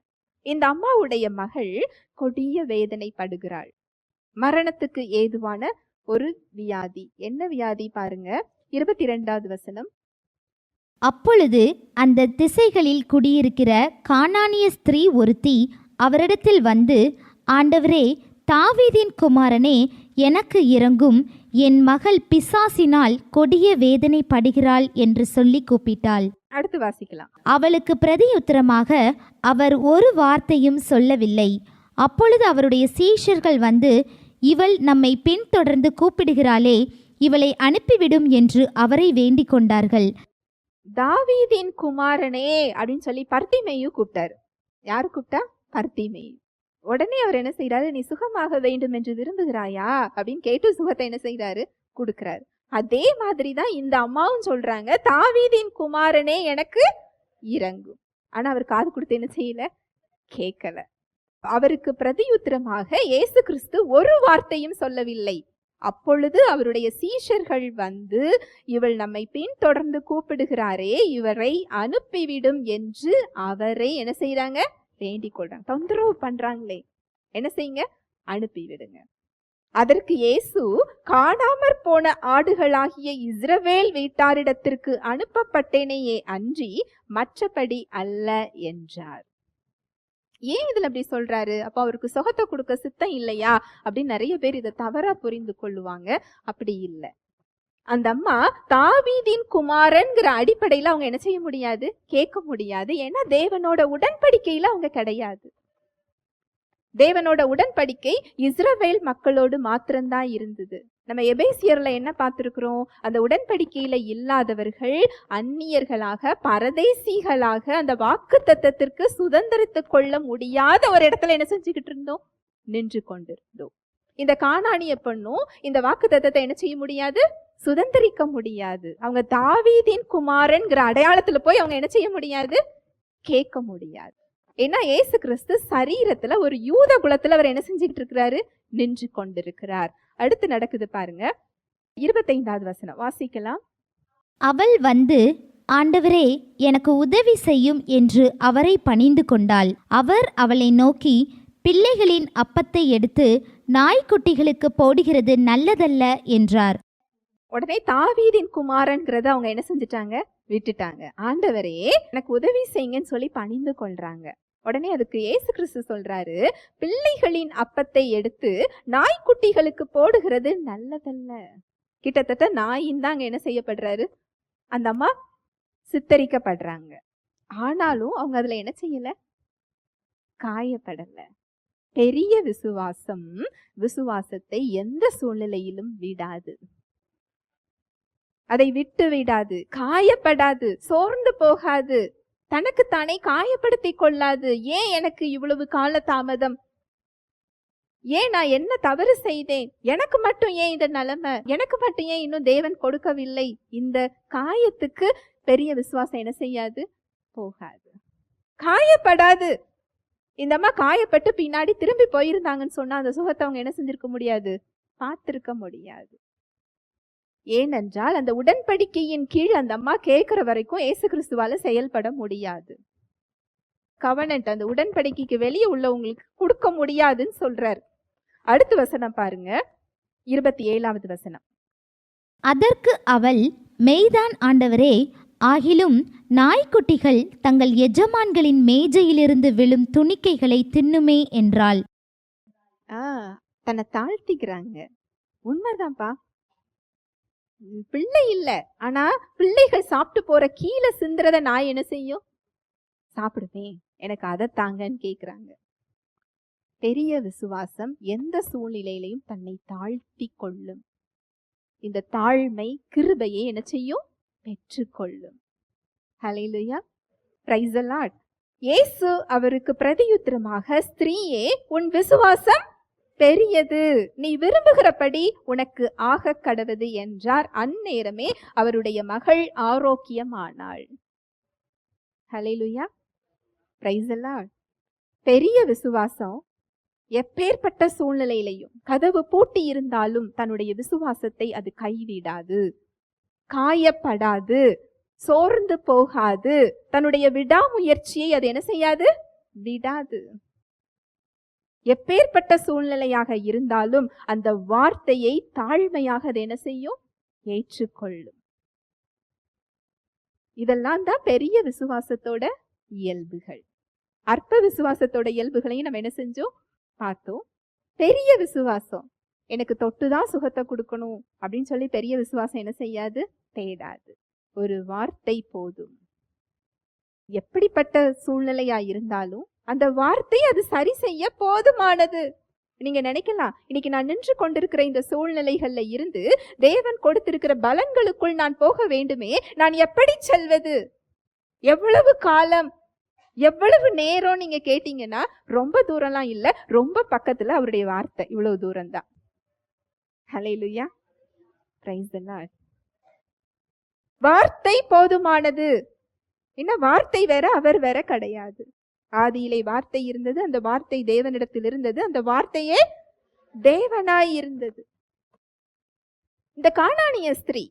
இந்த அம்மாவுடைய மகள் கொடிய வேதனைப்படுகிறாள். மரணத்துக்கு ஏதுவான ஒரு வியாதி. என்ன வியாதி பாருங்க, 22வது வசனம். அப்பொழுது அந்த திசைகளில் குடியிருக்கிற கானானிய ஸ்திரீ ஒருத்தி அவரிடத்தில் வந்து, ஆண்டவரே, தாவீதின் குமாரனே, எனக்கு இரங்கும், என் மகள் பிசாசினால் கொடிய வேதனைப்படுகிறாள் என்று சொல்லி கூப்பிட்டாள். அடுத்து வாசிக்கலாம். அவளுக்கு பிரதியுத்தரமாக அவர் ஒரு வார்த்தையும் சொல்லவில்லை. அப்பொழுது அவருடைய சீஷர்கள் வந்து, இவள் நம்மை பின்தொடர்ந்து கூப்பிடுகிறாளே, இவளை அனுப்பிவிடும் என்று அவரை வேண்டிக் கொண்டார்கள். தாவீதின் குமாரனே அப்படின்னு சொல்லி பர்திமேயு கூப்பிட்டாரு. யாரு கூப்பிட்டா? பர்திமேயு. உடனே அவர் என்ன செய்யறாரு? நீ சுகமாக வேண்டும் என்று விரும்புகிறாயா அப்படின்னு கேட்டு சுகத்தை என்ன செய்யறாரு? கொடுக்கிறாரு. அதே மாதிரிதான் இந்த அம்மாவும் சொல்றாங்க, தாவீதின் குமாரனே எனக்கு இறங்கும். ஆனா அவர் காது கொடுத்து என்ன செய்யல? கேட்கல. அவருக்கு பிரதியுத்தரமாக இயேசு கிறிஸ்து ஒரு வார்த்தையும் சொல்லவில்லை. அப்பொழுது அவருடைய சீஷர்கள் வந்து, இவள் நம்மை பின்தொடர்ந்து கூப்பிடுகிறாரே, இவரை அனுப்பிவிடும் என்று அவரை என்ன செய்யறாங்க? வேண்டிக் கொள்றாங்க. தொந்தரவு பண்றாங்களே, என்ன செய்யுங்க? அனுப்பிவிடுங்க. அதற்கு இயேசு, காணாமற் போன ஆடுகளாகிய இஸ்ரவேல் வீட்டாரிடத்திற்கு அனுப்பப்பட்டேனேயே அன்றி மற்றபடி அல்ல என்றார். ஏன் இதுல அப்படி சொல்றாரு? அப்ப அவருக்கு சுகத்தை கொடுக்க சித்தம் இல்லையா அப்படின்னு நிறைய பேர் இதை தவறா புரிந்து கொள்ளுவாங்க. அப்படி இல்லை. அந்த அம்மா தாவீதின் குமாரன்கிற அடிப்படையில அவங்க என்ன செய்ய முடியாது? கேட்க முடியாது. ஏன்னா தேவனோட உடன்படிக்கையில அவங்க கிடையாது. தேவனோட உடன்படிக்கை இஸ்ரவேல் மக்களோடு மாத்திரம்தான் இருந்தது. நம்ம எபேசியர்ல என்ன பார்த்திருக்கிறோம்? அந்த உடன்படிக்கையில இல்லாதவர்கள் அந்நியர்களாக, பரதேசிகளாக அந்த வாக்கு தத்தத்திற்கு சுதந்திரித்து கொள்ள முடியாத ஒரு இடத்துல என்ன செஞ்சுக்கிட்டு இருந்தோம்? நின்று கொண்டிருந்தோம். இந்த கானானிய பெண்ணும் இந்த வாக்கு தத்தத்தை என்ன செய்ய முடியாது? சுதந்திரிக்க முடியாது. அவங்க தாவீதின் குமாரன்கிற அடையாளத்துல போய் அவங்க என்ன செய்ய முடியாது? கேட்க முடியாது. ஏன்னா இயேசு கிறிஸ்து சரீரத்துல ஒரு யூத குலத்துல அவர் என்ன செஞ்சுக்கிட்டு இருக்கிறாரு? நின்று கொண்டிருக்கிறார். அடுத்து நடக்குது பாருங்க, 25வது வசனம் வாசிக்கலாம். அவள் வந்து, ஆண்டவரே, எனக்கு உதவி செய்யும் என்று அவரை பணிந்து கொண்டாள். அவர் அவளை நோக்கி, பிள்ளைகளின் அப்பத்தை எடுத்து நாய்க்குட்டிகளுக்கு போடுகிறது நல்லதல்ல என்றார். உடனே தாவீதின் குமாரன்கிறத அவங்க என்ன செஞ்சுட்டாங்க? விட்டுட்டாங்க. ஆண்டவரே எனக்கு உதவி செய்யுங்கன்னு சொல்லி பணிந்து கொள்றாங்க. உடனே அதுக்கு இயேசு கிறிஸ்து சொல்றாரு, பிள்ளைகளின் அப்பத்தை எடுத்து நாய்க்குட்டிகளுக்கு போடுகிறது நல்லதல்ல. கிட்டத்தட்ட நாயின் தான் அங்க என்ன செய்யப்படுறாரு? அந்த அம்மா சித்தரிக்கப்படுறாங்க. ஆனாலும் அவங்க அதுல என்ன செய்யல? காயப்படல. பெரிய விசுவாசம் விசுவாசத்தை எந்த சூழ்நிலையிலும் விடாது, அதை விட்டு விடாது, காயப்படாது, சோர்ந்து போகாது, தனக்குத்தானே காயப்படுத்திக் கொள்ளாது. ஏன் எனக்கு இவ்வளவு கால தாமதம்? ஏன் நான் என்ன தவறு செய்தேன்? எனக்கு மட்டும் ஏன் இந்த நிலைமை? எனக்கு மட்டும் ஏன் இன்னும் தேவன் கொடுக்கவில்லை? இந்த காயத்துக்கு பெரிய விசுவாசம் என்ன செய்யாது? போகாது, காயப்படாது. இந்த அம்மா காயப்பட்டு பின்னாடி திரும்பி போயிருந்தாங்கன்னு சொன்னா அந்த சுகத்தை அவங்க என்ன செஞ்சிருக்க முடியாது? பார்த்திருக்க முடியாது. ஏனென்றால் அந்த உடன்படிக்கையின் கீழ் அந்த அம்மா கேட்கிற வரைக்கும் இயேசு கிறிஸ்துவால செயல்பட முடியாது. கவனன்ட், அந்த உடன்படிக்கைக்கு வெளியே உள்ளவங்களுக்கு கொடுக்க முடியாதுன்னு சொல்றாரு. அடுத்த வசனம் பாருங்க, 27வது வசனம். அதற்கு அவள், மெய்தான் ஆண்டவரே, ஆகிலும் நாய்க்குட்டிகள் தங்கள் எஜமான்களின் மேஜையிலிருந்து விழும் துணிக்கைகளை தின்னுமே என்றாள். தன்னை தாழ்த்திக்கிறாங்க. உண்மைதான்ப்பா, பிள்ளை இல்ல, ஆனா பிள்ளைகள் சாப்பிட்டு போற கீழே சிந்துறத நான் என்ன செய்யும்? சாப்பிடுவேன், எனக்கு அதை தாங்கன்னு கேக்குறாங்க. பெரிய விசுவாசம் எந்த சூழ்நிலையிலையும் தன்னை தாழ்த்தி கொள்ளும். இந்த தாழ்மை கிருபையை என்ன செய்யும்? பெற்றுக்கொள்ளும். ஹல்லேலூயா, பிரைஸ் தி லார்ட். இயேசு அவருக்கு பிரதியுத்தரமாக, ஸ்திரீயே, உன் விசுவாசம் பெரியது, நீ விரும்புகிறபடி உனக்கு ஆக கடவது என்றார். அந்நேரமே அவருடைய மகள் ஆரோக்கியமானாள். ஹல்லேலூயா, பிரைஸ் தி லார்ட். பெரிய விசுவாசம் எப்பேற்பட்ட சூழ்நிலையிலையும், கதவு பூட்டி இருந்தாலும் தன்னுடைய விசுவாசத்தை அது கைவிடாது, காயப்படாது, சோர்ந்து போகாது, தன்னுடைய விடாமுயற்சியை அது என்ன செய்யாது? விடாது. எப்பேற்பட்ட சூழ்நிலையாக இருந்தாலும் அந்த வார்த்தையை தாழ்மையாக அது என்ன செய்யும்? ஏற்றுக்கொள்ளும். இதெல்லாம் தான் பெரிய விசுவாசத்தோட இயல்புகள். அற்ப விசுவாசத்தோட இயல்புகளையும் நம்ம என்ன செஞ்சோம்? பார்த்தோம். பெரிய விசுவாசம் எனக்கு தொட்டுதான் சுகத்தை கொடுக்கணும் அப்படின்னு சொல்லி பெரிய விசுவாசம் என்ன செய்யாது? தேடாது. ஒரு வார்த்தை போதும். எப்படிப்பட்ட சூழ்நிலையா இருந்தாலும் அந்த வார்த்தை அது சரி செய்ய போதுமானது. நீங்க நினைக்கலாம், இன்னைக்கு நான் நின்று கொண்டிருக்கிற இந்த சூழ்நிலைகள்ல இருந்து தேவன் கொடுத்திருக்கிற பலன்களுக்குள் நான் போக வேண்டுமே, நான் எப்படி செல்வது, எவ்வளவு காலம், எவ்வளவு நேரம் நீங்க கேட்டீங்கன்னா ரொம்ப தூரம்லாம் இல்ல, ரொம்ப பக்கத்துல அவருடைய வார்த்தை, இவ்வளவு தூரம் தான். ஹல்லேலூயா, பிரைஸ் தி லார்ட். வார்த்தை போதுமானது. என்ன, வார்த்தை வேற அவர் வேற கிடையாது. ஆதியிலே வார்த்தை இருந்தது, அந்த வார்த்தை தேவனிடத்தில் இருந்தது, அந்த வார்த்தையே தேவனாய் இருந்தது. இந்த கானானிய ஸ்திரீ,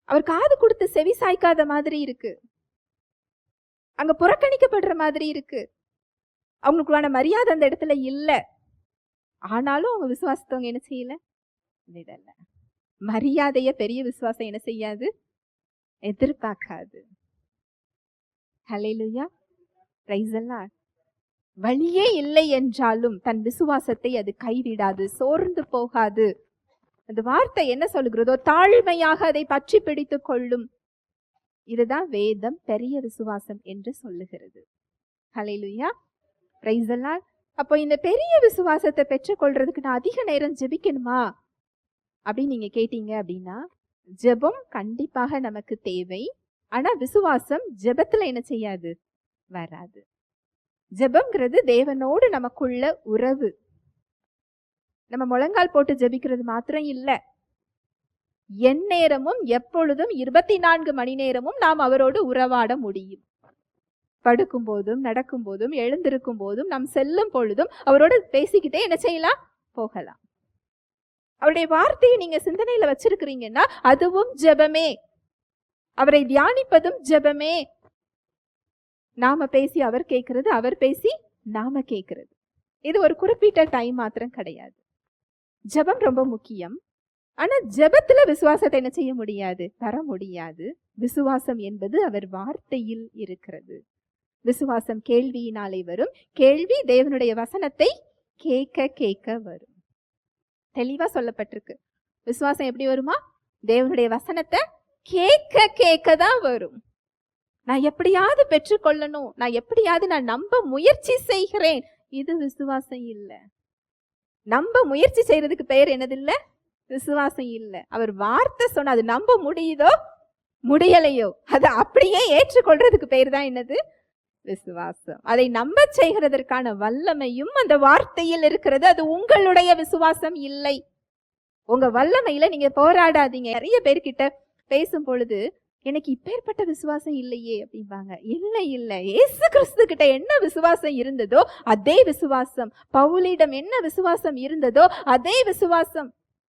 அவர் காது கொடுத்து செவி சாய்க்காத மாதிரி இருக்கு, அங்க புறக்கணிக்கப்படுற மாதிரி இருக்கு, அவங்களுக்குள்ளான மரியாதை அந்த இடத்துல இல்ல. ஆனாலும் அவங்க விசுவாசத்தவங்க என்ன செய்யல, விடல. மரியாதைய பெரிய விசுவாசம் என்ன செய்யாது, எதிர்பார்க்காது. ஹல்லேலூயா, பிரைஸ் தி லார்ட். வழியே இல்லை என்றாலும் தன் விசுவாசத்தை அது கைவிடாது, சோர்ந்து போகாது. அந்த வார்த்தை என்ன சொல்லுகிறதோ தாழ்மையாக அதை பற்றி பிடித்துக் கொள்ளும். இதுதான் வேதம் பெரிய விசுவாசம் என்று சொல்லுகிறது. ஹல்லேலூயா, பிரைஸ் தி லார்ட். அப்போ இந்த பெரிய விசுவாசத்தை பெற்றுக்கொள்றதுக்கு நான் அதிக நேரம் ஜெபிக்கணுமா அப்படின்னு நீங்க கேட்டீங்க அப்படின்னா, ஜெபம் கண்டிப்பாக நமக்கு தேவை. ஆனா விசுவாசம் ஜெபத்துல என்ன செய்யாது, வராது. ஜெபம்ங்கிறது தேவனோடு நமக்குள்ள உறவு. நம்ம முழங்கால் போட்டு ஜெபிக்கிறது மாத்திரம் இல்ல, எந்நேரமும் எப்பொழுதும் 24 மணி நேரமும் நாம் அவரோடு உறவாட முடியும். படுக்கும் போதும், நடக்கும் போதும், எழுந்திருக்கும் போதும், நாம் செல்லும் பொழுதும் அவரோடு பேசிக்கிட்டே என்ன செய்யலாம், போகலாம். அவருடைய வார்த்தையை நீங்க சிந்தனையில வச்சிருக்கிறீங்கன்னா அதுவும் ஜெபமே. அவரை தியானிப்பதும் ஜெபமே. நாம பேசி அவர் கேட்கிறது, அவர் பேசி நாம கேட்கிறது. இது ஒரு குறிப்பிட்ட டைம் மாத்திரம் கிடையாது. ஜெபம் ரொம்ப முக்கியம். ஆனா ஜெபத்துல விசுவாசத்தை என்ன செய்ய முடியாது, தர முடியாது. விசுவாசம் என்பது அவர் வார்த்தையில் இருக்கிறது. விசுவாசம் கேள்வியினாலே வரும், கேள்வி தேவனுடைய வசனத்தை கேட்க கேட்க வரும். தெளிவா சொல்லப்பட்டிருக்கு. விசுவாசம் எப்படி வருமா, தேவனுடைய வசனத்தை கேட்க கேட்க தான் வரும். நான் எப்படியாவது பெற்றுக்கொள்ளணும், நான் எப்படியாவது நான் நம்ப முயற்சி செய்கிறேன், இது விசுவாசம் இல்ல. நம்ப முயற்சி செய்யறதுக்கு பெயர் என்னது இல்ல, விசுவாசம் இல்ல. அவர் வார்த்தை சொன்ன அது நம்ப முடியுதோ முடியலையோ அது அப்படியே ஏற்றுக்கொள்றதுக்கு பெயர் தான் என்னது, விசுவாசம். அதை நம்ப செய்கிறதற்கான வல்லமையும் அந்த வார்த்தையில் இருக்கிறது. அது உங்களுடைய விசுவாசம் இல்லை. உங்க வல்லமையில நீங்க போராடாதீங்க. நிறைய பேர்கிட்ட பேசும் பொழுது எனக்கு இப்பேற்பட்ட விசுவாசம் இல்லையே அப்படிம்பாங்க. இல்லை இல்லை, இயேசு கிறிஸ்து கிட்ட என்ன விசுவாசம் இருந்ததோ அதே விசுவாசம், பவுலிடம் என்ன விசுவாசம் இருந்ததோ அதே விசுவாசம்.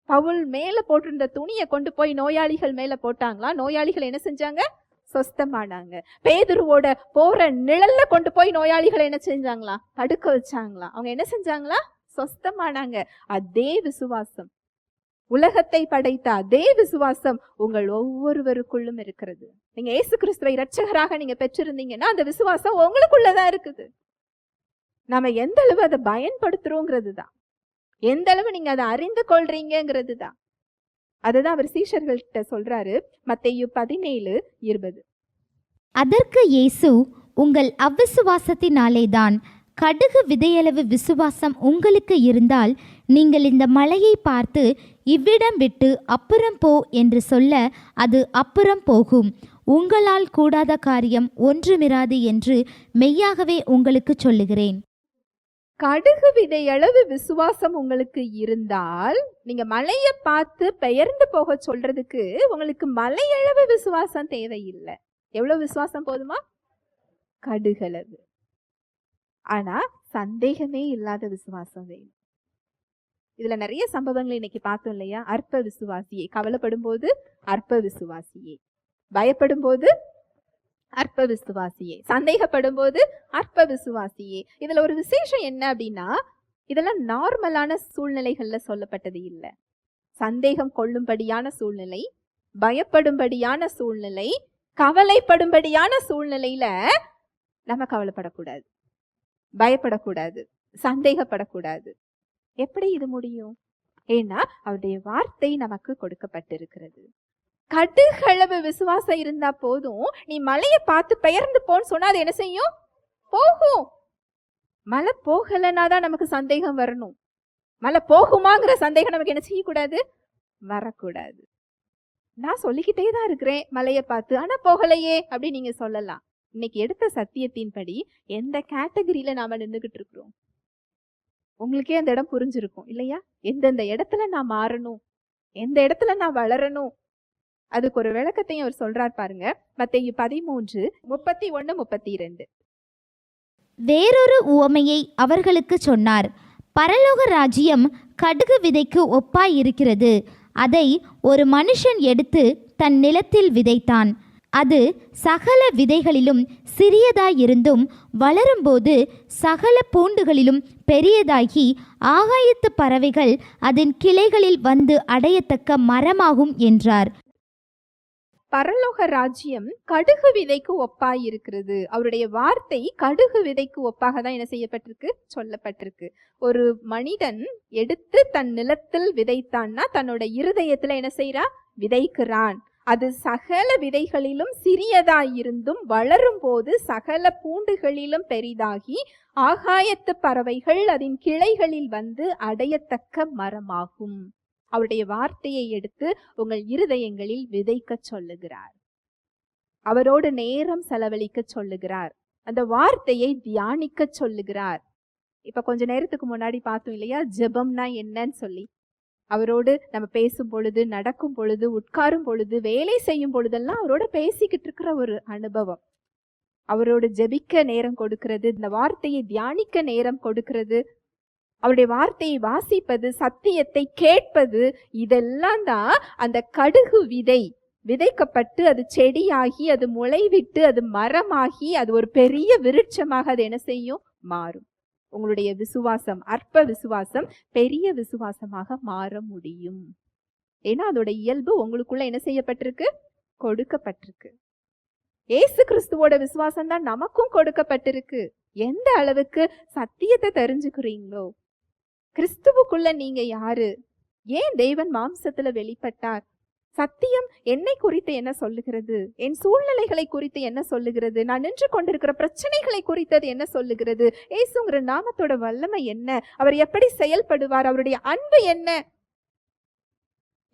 பவுல் மேல போட்டிருந்த துணியை கொண்டு போய் நோயாளிகள் மேல போட்டாங்களா, நோயாளிகள் என்ன செஞ்சாங்க, சொஸ்தமானாங்க. பேதுருவோட போற நிழல்ல கொண்டு போய் நோயாளிகள் என்ன செஞ்சாங்களா, தடுக்க வச்சாங்களா. அவங்க என்ன செஞ்சாங்களா, சொஸ்தமானாங்க. அதே விசுவாசம், உலகத்தை படைத்த அதே விசுவாசம் உங்கள் ஒவ்வொருவருக்குள்ளும் இருக்கிறது. நீங்க இயேசு கிறிஸ்துவை இரட்சகராக நீங்க பெற்றிருந்தீங்கன்னா அந்த விசுவாசம் உங்களுக்குள்ளதான் இருக்குது. நாம எந்த அளவு அதை பயன்படுத்துறோங்கிறது தான், எந்த அளவு நீங்க அதை அறிந்து கொள்றீங்கிறது தான். அதுதான் அவர் சீஷர்கள்ட்ட சொல்றாரு, மத்தேயு 17:20. அதற்கு இயேசு, உங்கள் அவ்விசுவாசத்தினாலேதான். கடுகு விதையளவு விசுவாசம் உங்களுக்கு இருந்தால் நீங்கள் இந்த மலையை பார்த்து இவ்விடம் விட்டு அப்புறம் போ என்று சொல்ல அது அப்புறம் போகும். உங்களால் கூடாத காரியம் ஒன்றுமிராது என்று மெய்யாகவே உங்களுக்கு சொல்லுகிறேன். கடுகு விதையளவு விசுவாசம் உங்களுக்கு இருந்தால் நீங்க மலைய பார்த்து பெயர்ந்து போக சொல்றதுக்கு உங்களுக்கு மலையளவு விசுவாசம் தேவையில்லை. எவ்வளவு விசுவாசம் போதுமா, கடுகளவு. ஆனா சந்தேகமே இல்லாத விசுவாசம் வேணும். இதுல நிறைய சம்பவங்கள் இன்னைக்கு பார்த்தோம் இல்லையா. அற்ப விசுவாசியே, கவலைப்படும் போது அற்ப விசுவாசியே, பயப்படும் போது அற்ப விசுவாசியே, சந்தேகப்படும் போது அற்ப விசுவாசியே. இதுல ஒரு விசேஷம் என்ன அப்படின்னா, இதெல்லாம் நார்மலான சூழ்நிலைகள்ல சொல்லப்பட்டது இல்லை. சந்தேகம் கொள்ளும்படியான சூழ்நிலை, பயப்படும்படியான சூழ்நிலை, கவலைப்படும்படியான சூழ்நிலையில நம்ம கவலைப்படக்கூடாது, பயப்படக்கூடாது, சந்தேகப்படக்கூடாது. எப்படி இது முடியும்? ஏன்னா அவருடைய வார்த்தை நமக்கு கொடுக்கப்பட்டிருக்கிறது. கடுகளவு விசுவாசம் இருந்தா போதும். நீ மலையை பார்த்து பெயர்ந்து போன்னு சொன்னா அது என்ன செய்யும், போகும். மழை போகலைன்னா தான் நமக்கு சந்தேகம் வரணும். மழை போகுமாங்கிற சந்தேகம் நமக்கு என்ன செய்யக்கூடாது? வரக்கூடாது. நான் சொல்லிக்கிட்டே தான் இருக்கிறேன் மழையை பார்த்து, ஆனா போகலையே அப்படின்னு நீங்க சொல்லலாம். இன்னைக்கு எடுத்த சத்தியத்தின்படி எந்த கேட்டகரியில நாம நின்றுகிட்டு இருக்கிறோம்? உங்களுக்கே அந்த இடம் புரிஞ்சிருக்கும் இல்லையா? எந்தெந்த இடத்துல நான் மாறணும், எந்த இடத்துல நான் வளரணும், அதுக்கு ஒரு விளக்கத்தையும் அவர் சொல்றார் பாருங்க. மத்தேயு 13:31-32. வேறொரு உவமையை அவர்களுக்கு சொன்னார். பரலோக ராஜ்யம் கடுகு விதைக்கு ஒப்பாயிருக்கிறது. அதை ஒரு மனுஷன் எடுத்து தன் நிலத்தில் விதைத்தான். அது சகல விதைகளிலும் சிறியதாயிருந்தும் வளரும்போது சகல பூண்டுகளிலும் பெரியதாகி ஆகாயத்து பறவைகள் அதன் கிளைகளில் வந்து அடையத்தக்க மரமாகும் என்றார். பரலோக ராஜ்யம் கடுகு விதைக்கு ஒப்பாய் இருக்கிறது. அவருடைய வார்த்தை கடுகு விதைக்கு ஒப்பாக தான் என்ன செய்யப்பட்டிருக்கு? சொல்லப்பட்டிருக்கு. ஒரு மனிதன் எடுத்து தன் நிலத்தில் விதைத்தான்னா தன்னோட இருதயத்துல என்ன செய்றா? விதைக்கிறான். அது சகல விதைகளிலும் சிறியதாயிருந்தும் வளரும் போது சகல பூண்டுகளிலும் பெரிதாகி ஆகாயத்து பறவைகள் அதன் கிளைகளில் வந்து அடையத்தக்க மரமாகும். அவருடைய வார்த்தையை எடுத்து உங்கள் இருதயங்களில் விதைக்க சொல்லுகிறார். அவரோடு நேரம் செலவழிக்க சொல்லுகிறார். அந்த வார்த்தையை தியானிக்க சொல்லுகிறார். இப்ப கொஞ்ச நேரத்துக்கு முன்னாடி பார்த்தோம் இல்லையா, ஜெபம்னா என்னன்னு சொல்லி. அவரோடு நம்ம பேசும் பொழுது, நடக்கும் பொழுது, உட்காரும் பொழுது, வேலை செய்யும் பொழுதெல்லாம் அவரோட பேசிக்கிட்டு இருக்கிற ஒரு அனுபவம். அவரோடு ஜெபிக்க நேரம் கொடுக்கிறது, இந்த வார்த்தையை தியானிக்க நேரம் கொடுக்கிறது, அவருடைய வார்த்தையை வாசிப்பது, சத்தியத்தை கேட்பது, இதெல்லாம் தான் அந்த கடுகு விதை விதைக்கப்பட்டு அது செடியாகி அது முளைவிட்டு அது மரமாகி அது ஒரு பெரிய விருட்சமாக அது என்ன செய்யும்? மாறும். உங்களுடைய விசுவாசம், அற்ப விசுவாசம் பெரிய விசுவாசமாக மாற முடியும். ஏன்னா அதோட இயல்பு உங்களுக்குள்ள என்ன செய்யப்பட்டிருக்கு? கொடுக்கப்பட்டிருக்கு. ஏசு கிறிஸ்துவோட விசுவாசம் தான் நமக்கும் கொடுக்கப்பட்டிருக்கு. எந்த அளவுக்கு சத்தியத்தை தெரிஞ்சுக்கிறீங்களோ, கிறிஸ்துவுக்குள்ள நீங்க யாரு, ஏன் தேவன் மாம்சத்துல வெளிப்பட்டார், சத்தியம் என்னை குறித்து என்ன சொல்லுகிறது, என் சூழ்நிலைகளை குறித்து என்ன சொல்லுகிறது, நான் நின்று கொண்டிருக்கிற பிரச்சனைகளை குறித்தது என்ன சொல்லுகிறது, ஏசுங்கிற நாமத்தோட வல்லமை என்ன, அவர் எப்படி செயல்படுவார், அவருடைய அன்பு என்ன,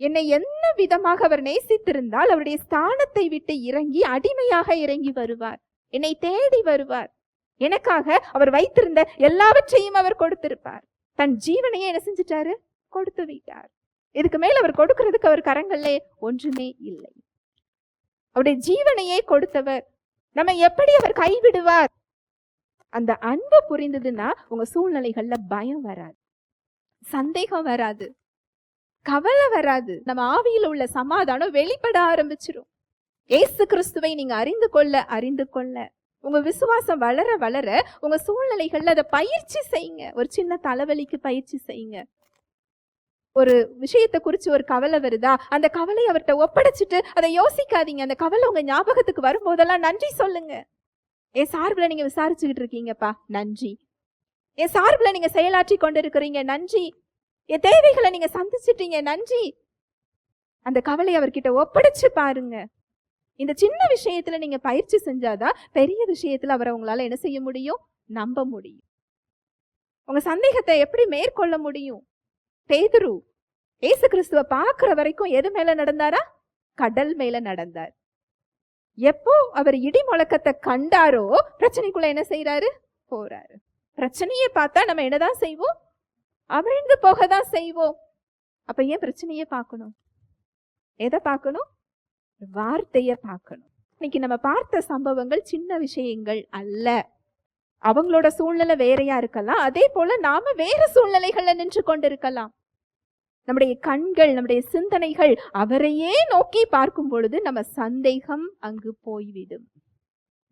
என்னை என்ன விதமாக அவர் நேசித்திருந்தால் அவருடைய ஸ்தானத்தை விட்டு இறங்கி அடிமையாக இறங்கி வருவார், என்னை தேடி வருவார், எனக்காக அவர் வைத்திருந்த எல்லாவற்றையும் அவர் கொடுத்திருப்பார். தன் ஜீவனையே என்ன செஞ்சிட்டாரு? கொடுத்து விட்டார். இதுக்கு மேல அவர் கொடுக்கிறதுக்கு அவர் கரங்களே ஒன்றுமே இல்லை. அவருடைய ஜீவனையே கொடுத்தவர். நம்ம எப்படி அவர் கைவிடுவார்? அந்த அன்பு புரிந்ததுன்னா உங்க சூழ்நிலைகள்ல பயம் வராது, சந்தேகம் வராது, கவலை வராது. நம்ம ஆவியில உள்ள சமாதானம் வெளிப்பட ஆரம்பிச்சிரும். ஏசு கிறிஸ்துவை நீங்க அறிந்து கொள்ள உங்க விசுவாசம் வளர வளர உங்க சூழ்நிலைகள்ல அதை பயிற்சி செய்யுங்க. ஒரு சின்ன தலைவலிக்கு பயிற்சி செய்யுங்க. ஒரு விஷயத்தை குறிச்சு ஒரு கவலை வருதா, அந்த கவலையை அவர்கிட்ட ஒப்படைச்சிட்டு அதை யோசிக்காதீங்க. அந்த கவலை உங்க ஞாபகத்துக்கு வரும்போதெல்லாம் நன்றி சொல்லுங்க. என் சார்பில் நீங்க விசாரிச்சுக்கிட்டு இருக்கீங்கப்பா, நன்றி. என் சார்பில் நீங்க செயலாற்றி கொண்டு இருக்கிறீங்க, நன்றி. என் தேவைகளை நீங்க சந்திச்சிட்டீங்க, நன்றி. அந்த கவலையை அவர்கிட்ட ஒப்படைச்சு பாருங்க. இந்த சின்ன விஷயத்துல நீங்க பயிற்சி செஞ்சாதான் பெரிய விஷயத்துல அவரை உங்களால என்ன செய்ய முடியும்? நம்ப முடியும். உங்க சந்தேகத்தை எப்படி மேற்கொள்ள முடியும்? பேதுரு ஏசு கிறிஸ்துவ பாக்குற வரைக்கும் எது மேல நடந்தாரா? கடல் மேல நடந்தார். எப்போ அவர் இடி முழக்கத்தை கண்டாரோ பிரச்சனைக்குள்ள என்ன செய்யறாரு? போறாரு. பிரச்சனையை பார்த்தா நம்ம என்னதான் செய்வோம்? அவிழ்ந்து போகதான் செய்வோம். அப்ப ஏன் பிரச்சனையை பார்க்கணும்? எதை பார்க்கணும்? வார்த்தைய பார்க்கணும். இன்னைக்கு நம்ம பார்த்த சம்பவங்கள் சின்ன விஷயங்கள் அல்ல. அவங்களோட சூழ்நிலை வேறையா இருக்கலாம், அதே போல நாம வேற சூழ்நிலைகள்ல நின்று கொண்டிருக்கலாம். நம்முடைய கண்கள், நம்முடைய சிந்தனைகள் அவரையே நோக்கி பார்க்கும் பொழுது நம்ம சந்தேகம் அங்கு போய்விடும்.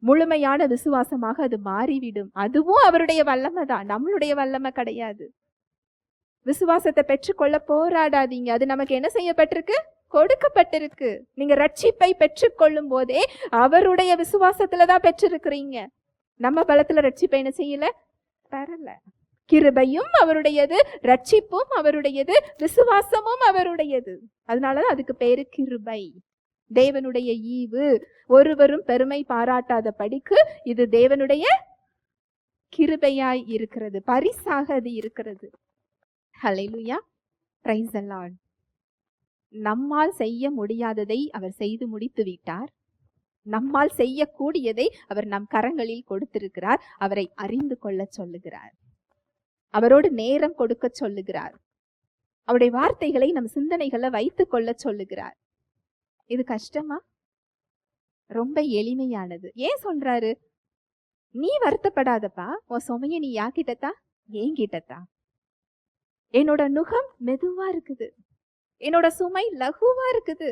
முழுமையான விசுவாசமாக அது மாறிவிடும். அதுவும் அவருடைய வல்லமை தான், நம்மளுடைய வல்லமை கிடையாது. விசுவாசத்தை பெற்றுக்கொள்ள போராடாதீங்க. அது நமக்கு என்ன செய்யப்பட்டிருக்கு? கொடுக்கப்பட்டிருக்கு. நீங்க ரட்சிப்பை பெற்றுக்கொள்ளும் போதே அவருடைய விசுவாசத்துலதான் பெற்றிருக்கிறீங்க. நம்ம பலத்துல ரட்சிப்பை என்ன செய்யல? பெறல. கிருபையும் அவருடையது, ரட்சிப்பும் அவருடையது, விசுவாசமும் அவருடையது. அதனாலதான் அதுக்கு பேரு கிருபை, தேவனுடைய ஈவு. ஒருவரும் பெருமை பாராட்டாத படிக்கு இது தேவனுடைய கிருபையாய் இருக்கிறது, பரிசாக அது இருக்கிறது. ஹல்லேலூயா, பிரைஸ் தி லார்ட். நம்மால் செய்ய முடியாததை அவர் செய்து முடித்து விட்டார். நம்மால் செய்யக்கூடியதை அவர் நம் கரங்களில் கொடுத்திருக்கிறார். அவரை அறிந்து கொள்ள சொல்லுகிறார், அவரோடு நேரம் கொடுக்க சொல்லுகிறார், அவருடைய வார்த்தைகளை நம் சிந்தனைகளை வைத்துக் கொள்ள சொல்லுகிறார். இது கஷ்டமா? ரொம்ப எளிமையானது. ஏன் சொல்றாரு? நீ வருத்தப்படாதப்பா, உன் சுமைய நீ யாக்கிட்டத்தா, ஏன் கிட்டத்தா. என்னோட நுகம் மெதுவா இருக்குது, என்னோட சுமை லகுவா இருக்குது.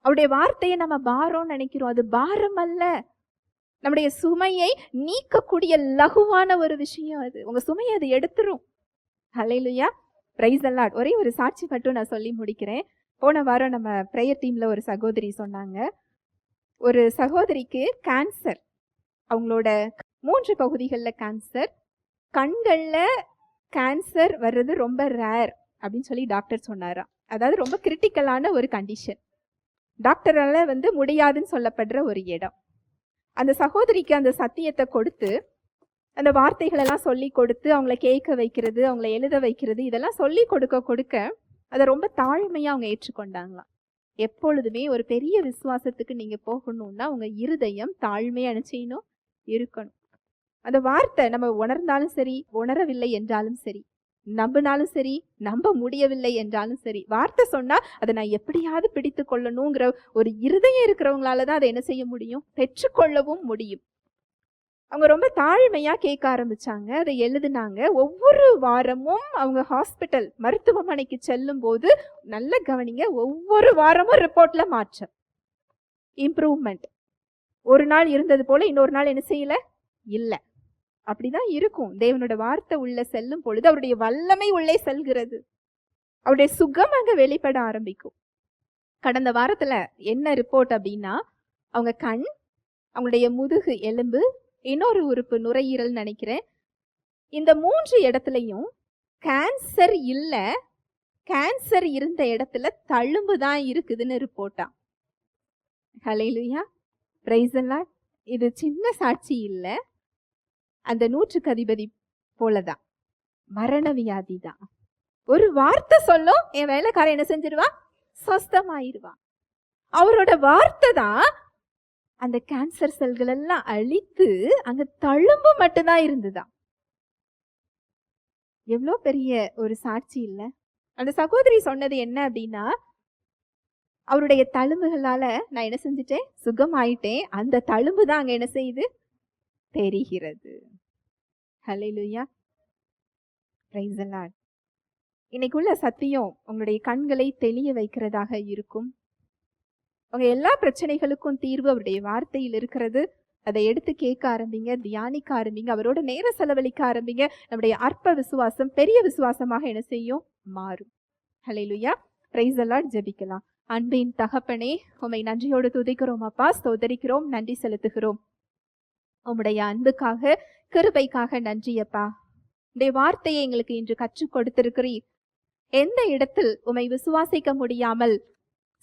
அவருடைய வார்த்தையை நம்ம பாரம்னு நினைக்கிறோம். அது பாரம் அல்ல, நம்முடைய சுமையை நீக்கக்கூடிய லகுவான ஒரு விஷயம். அது உங்க சுமையை அது எடுத்துரும். ஹல்லேலூயா, பிரைஸ் தி லார்ட். ஒரே ஒரு சாட்சி மட்டும் நான் சொல்லி முடிக்கிறேன். போன வாரம் நம்ம பிரேயர் டீம்ல ஒரு சகோதரி சொன்னாங்க, ஒரு சகோதரிக்கு கேன்சர், அவங்களோட 3 பகுதிகளில் கேன்சர், கண்கள்ல கேன்சர் வர்றது ரொம்ப ரேர் அப்படின்னு சொல்லி டாக்டர் சொன்னாராம். அதாவது ரொம்ப கிரிட்டிக்கலான ஒரு கண்டிஷன், டாக்டரால முடியாதுன்னு சொல்லப்படுற ஒரு இடம். அந்த சகோதரிக்கு அந்த சத்தியத்தை கொடுத்து, அந்த வார்த்தைகளெல்லாம் சொல்லி கொடுத்து, அவங்கள கேட்க வைக்கிறது, அவங்கள எழுத வைக்கிறது, இதெல்லாம் சொல்லி கொடுக்க அதை ரொம்ப தாழ்மையா அவங்க ஏற்றுக்கொண்டாங்களாம். எப்பொழுதுமே ஒரு பெரிய விசுவாசத்துக்கு நீங்க போகணும்னா உங்க இருதயம் தாழ்மையா செய்யணும், இருக்கணும். அந்த வார்த்தை நம்ம உணர்ந்தாலும் சரி, உணரவில்லை என்றாலும் சரி, நம்பினாலும் சரி, நம்ப முடியவில்லை என்றாலும் சரி, வார்த்தை சொன்னா அதை நான் எப்படியாவது பிடித்து கொள்ளணுங்கிற ஒரு இருதயம் இருக்கிறவங்களால தான் அதை என்ன செய்ய முடியும், பெற்றுக்கொள்ளவும் முடியும். அவங்க ரொம்ப தாழ்மையா கேட்க ஆரம்பிச்சாங்க, அதை எழுதுனாங்க. ஒவ்வொரு வாரமும் அவங்க ஹாஸ்பிட்டல் மருத்துவமனைக்கு செல்லும் போது, நல்ல கவனிங்க, ஒவ்வொரு வாரமும் ரிப்போர்ட்ல மாற்றம், இம்ப்ரூவ்மெண்ட். ஒரு நாள் இருந்தது போல இன்னொரு நாள் என்ன செய்யல, இல்ல. அப்படிதான் இருக்கும். தேவனோட வார்த்தை உள்ள செல்லும் பொழுது அவருடைய வல்லமை உள்ளே செல்கிறது, அவருடைய சுகம் அங்க வெளிப்பட ஆரம்பிக்கும். கடந்த வாரத்துல என்ன ரிப்போர்ட் அப்படின்னா, அவங்க கண், அவங்களுடைய முதுகு எலும்பு, இன்னொரு உறுப்பு நுரையீரல் நினைக்கிறேன், இந்த 3 இடத்துலையும் கேன்சர் இல்ல, கேன்சர் இருந்த இடத்துல தழும்பு தான் இருக்குதுன்னு ரிப்போர்ட்டா. ஹல்லேலூயா, பிரைஸ் தி லார்ட். இது சின்ன சாட்சி இல்ல, அந்த 100க்கு அதிபதி போலதான், மரண வியாதி தான். ஒரு வார்த்தை சொல்லும், என் வேலைக்காரன் என்ன செஞ்சிருவா, சொஸ்தமாயிருவா. அவரோட வார்த்தை தான் அந்த கேன்சர் செல்கள் எல்லாம் அழித்து அங்க தழும்பு மட்டும்தான் இருந்துதான். எவ்வளோ பெரிய ஒரு சாட்சி இல்ல? அந்த சகோதரி சொன்னது என்ன அப்படின்னா, அவருடைய தழும்புகளால நான் என்ன செஞ்சுட்டேன், சுகமாயிட்டேன். அந்த தழும்பு தான் அங்க என்ன செய்யுது, தெரிகிறது. ஹல்லேலூயா, பிரைஸ் தி லார்ட். இன்னைக்குள்ள சத்தியம் உங்களுடைய கண்களை தெளிய வைக்கிறதாக இருக்கும். உங்க எல்லா பிரச்சனைகளுக்கும் தீர்வு அவருடைய வார்த்தையில் இருக்கிறது. அதை எடுத்து கேட்க ஆரம்பிங்க, தியானிக்க ஆரம்பிங்க, அவரோட நேரம் செலவழிக்க ஆரம்பிங்க. நம்முடைய அற்ப விசுவாசம் பெரிய விசுவாசமாக என்ன செய்யும், மாறும். ஹல்லேலூயா, பிரைஸ் தி லார்ட். ஜெபிக்கலாம். அன்பின் தகப்பனே, உம்மை நன்றியோடு துதிக்கிறோம் அப்பா, ஸ்தோத்தரிக்கிறோம், நன்றி செலுத்துகிறோம். உம்முடைய அன்புக்காக, கிருபைக்காக நன்றி அப்பா. உடைய வார்த்தையை எங்களுக்கு இன்று கற்றுக் கொடுத்திருக்கிறீர். எந்த இடத்தில் உம்மை விசுவாசிக்க முடியாமல்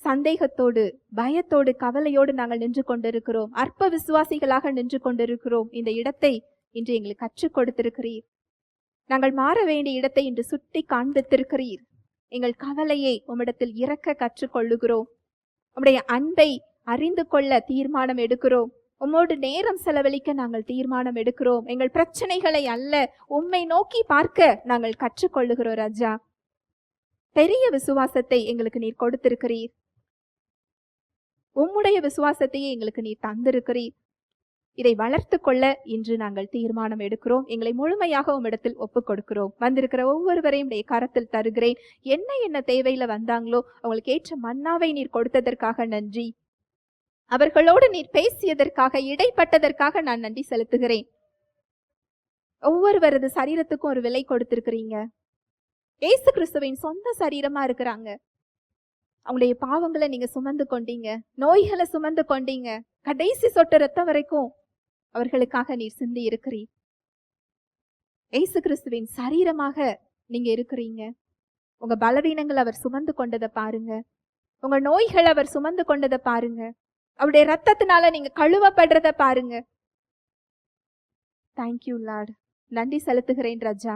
சந்தேகத்தோடு, பயத்தோடு, கவலையோடு நாங்கள் நின்று கொண்டிருக்கிறோம், அற்ப விசுவாசிகளாக நின்று கொண்டிருக்கிறோம், இந்த இடத்தை இன்று எங்களுக்கு கற்றுக் கொடுத்திருக்கிறீர். நாங்கள் மாற வேண்டிய இடத்தை இன்று சுட்டி காண்பித்திருக்கிறீர். எங்கள் கவலையை உம்மிடத்தில் இறக்க கற்றுக்கொள்ளுகிறோம். உம்முடைய அன்பை அறிந்து கொள்ள தீர்மானம் எடுக்கிறோம். உம்மோடு நேரம் செலவழிக்க நாங்கள் தீர்மானம் எடுக்கிறோம். எங்கள் பிரச்சனைகளை அல்ல, உம்மை நோக்கி பார்க்க நாங்கள் கற்றுக்கொள்ளுகிறோம் ராஜா. பெரிய விசுவாசத்தை எங்களுக்கு நீர் கொடுத்திருக்கிறீர். உம்முடைய விசுவாசத்தையே எங்களுக்கு நீர் தந்திருக்கிறீர். இதை வளர்த்து கொள்ள இன்று நாங்கள் தீர்மானம் எடுக்கிறோம். எங்களை முழுமையாக உம்மிடத்தில் ஒப்புக் கொடுக்கிறோம். வந்திருக்கிற ஒவ்வொருவரையும் உடைய கரத்தில் தருகிறேன். என்ன தேவையில வந்தாங்களோ அவங்களுக்கு ஏற்ற மன்னாவை நீர் கொடுத்ததற்காக நன்றி. அவர்களோடு நீர் பேசியதற்காக, இடைப்பட்டதற்காக நான் நன்றி செலுத்துகிறேன். ஒவ்வொருவரது சரீரத்துக்கும் ஒரு விலை கொடுத்திருக்கிறீங்க. இயேசு கிறிஸ்துவின் சொந்த சரீரமா இருக்கிறாங்க. அவங்களுடைய பாவங்களை நீங்க சுமந்து கொண்டீங்க, நோய்களை சுமந்து கொண்டீங்க, கடைசி சொட்டு ரத்தம் வரைக்கும் அவர்களுக்காக நீர் சிந்தி இருக்கிறீர். இயேசு கிறிஸ்துவின் சரீரமாக நீங்க இருக்கிறீங்க. உங்க பலவீனங்கள் அவர் சுமந்து கொண்டதை பாருங்க, உங்க நோய்கள் அவர் சுமந்து கொண்டதை பாருங்க, அவருடைய ரத்தத்தினால நீங்க கழுவப்படுறத பாருங்க. Thank you Lord. நன்றி செலுத்துகிறேன் ராஜா.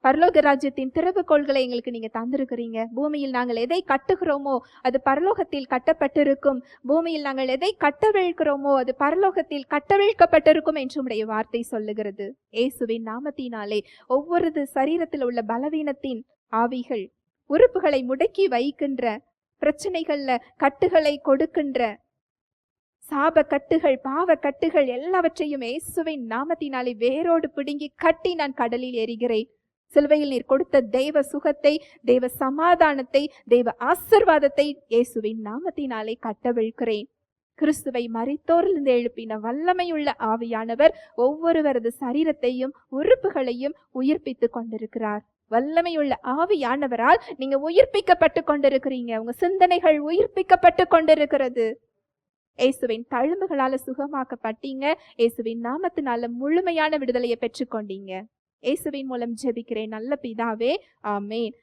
பரலோக ராஜ்யத்தின் திறவுகோள்களை எங்களுக்கு நீங்க தந்திருக்கிறீங்க. பூமியில் நாங்கள் எதை கட்டுகிறோமோ அது பரலோகத்தில் கட்டப்பட்டிருக்கும். பூமியில் நாங்கள் எதை கட்டவிழ்கிறோமோ அது பரலோகத்தில் கட்டவிழ்க்கப்பட்டிருக்கும் என்று உடைய வார்த்தை சொல்லுகிறது. இயேசுவின் நாமத்தினாலே ஒவ்வொரு சரீரத்தில் உள்ள பலவீனத்தின் ஆவிகள், உறுப்புகளை முடக்கி வைக்கின்ற, பிரச்சனைகள்ல கட்டுகளை கொடுக்கின்ற சாப கட்டுகள், பாவ கட்டுகள் எல்லாவற்றையும் இயேசுவின் நாமத்தினாலே வேரோடு பிடுங்கி கட்டி நான் கடலில் எறிகிறேன். சிலுவையில் நீர் கொடுத்த தெய்வ சுகத்தை, தெய்வ சமாதானத்தை, தெய்வ ஆசீர்வாதத்தை இயேசுவின் நாமத்தினாலே கட்டவிழ்கிறேன். கிறிஸ்துவை மரித்தோரிலிருந்து எழுப்பின வல்லமையுள்ள ஆவியானவர் ஒவ்வொருவரது சரீரத்தையும் உறுப்புகளையும் உயிர்ப்பித்துக் கொண்டிருக்கிறார். வல்லமையுள்ள ஆவியானவரால் நீங்க உயிர்ப்பிக்கப்பட்டு கொண்டிருக்கிறீங்க. உங்க சிந்தனைகள் உயிர்ப்பிக்கப்பட்டு கொண்டிருக்கிறது. இயேசுவின் தழும்புகளால சுகமாக்கப்பட்டீங்க. இயேசுவின் நாமத்தினால முழுமையான விடுதலையை பெற்றுக்கொண்டீங்க. இயேசுவின் மூலம் ஜெபிக்கிறேன் நல்ல பிதாவே, ஆமென்.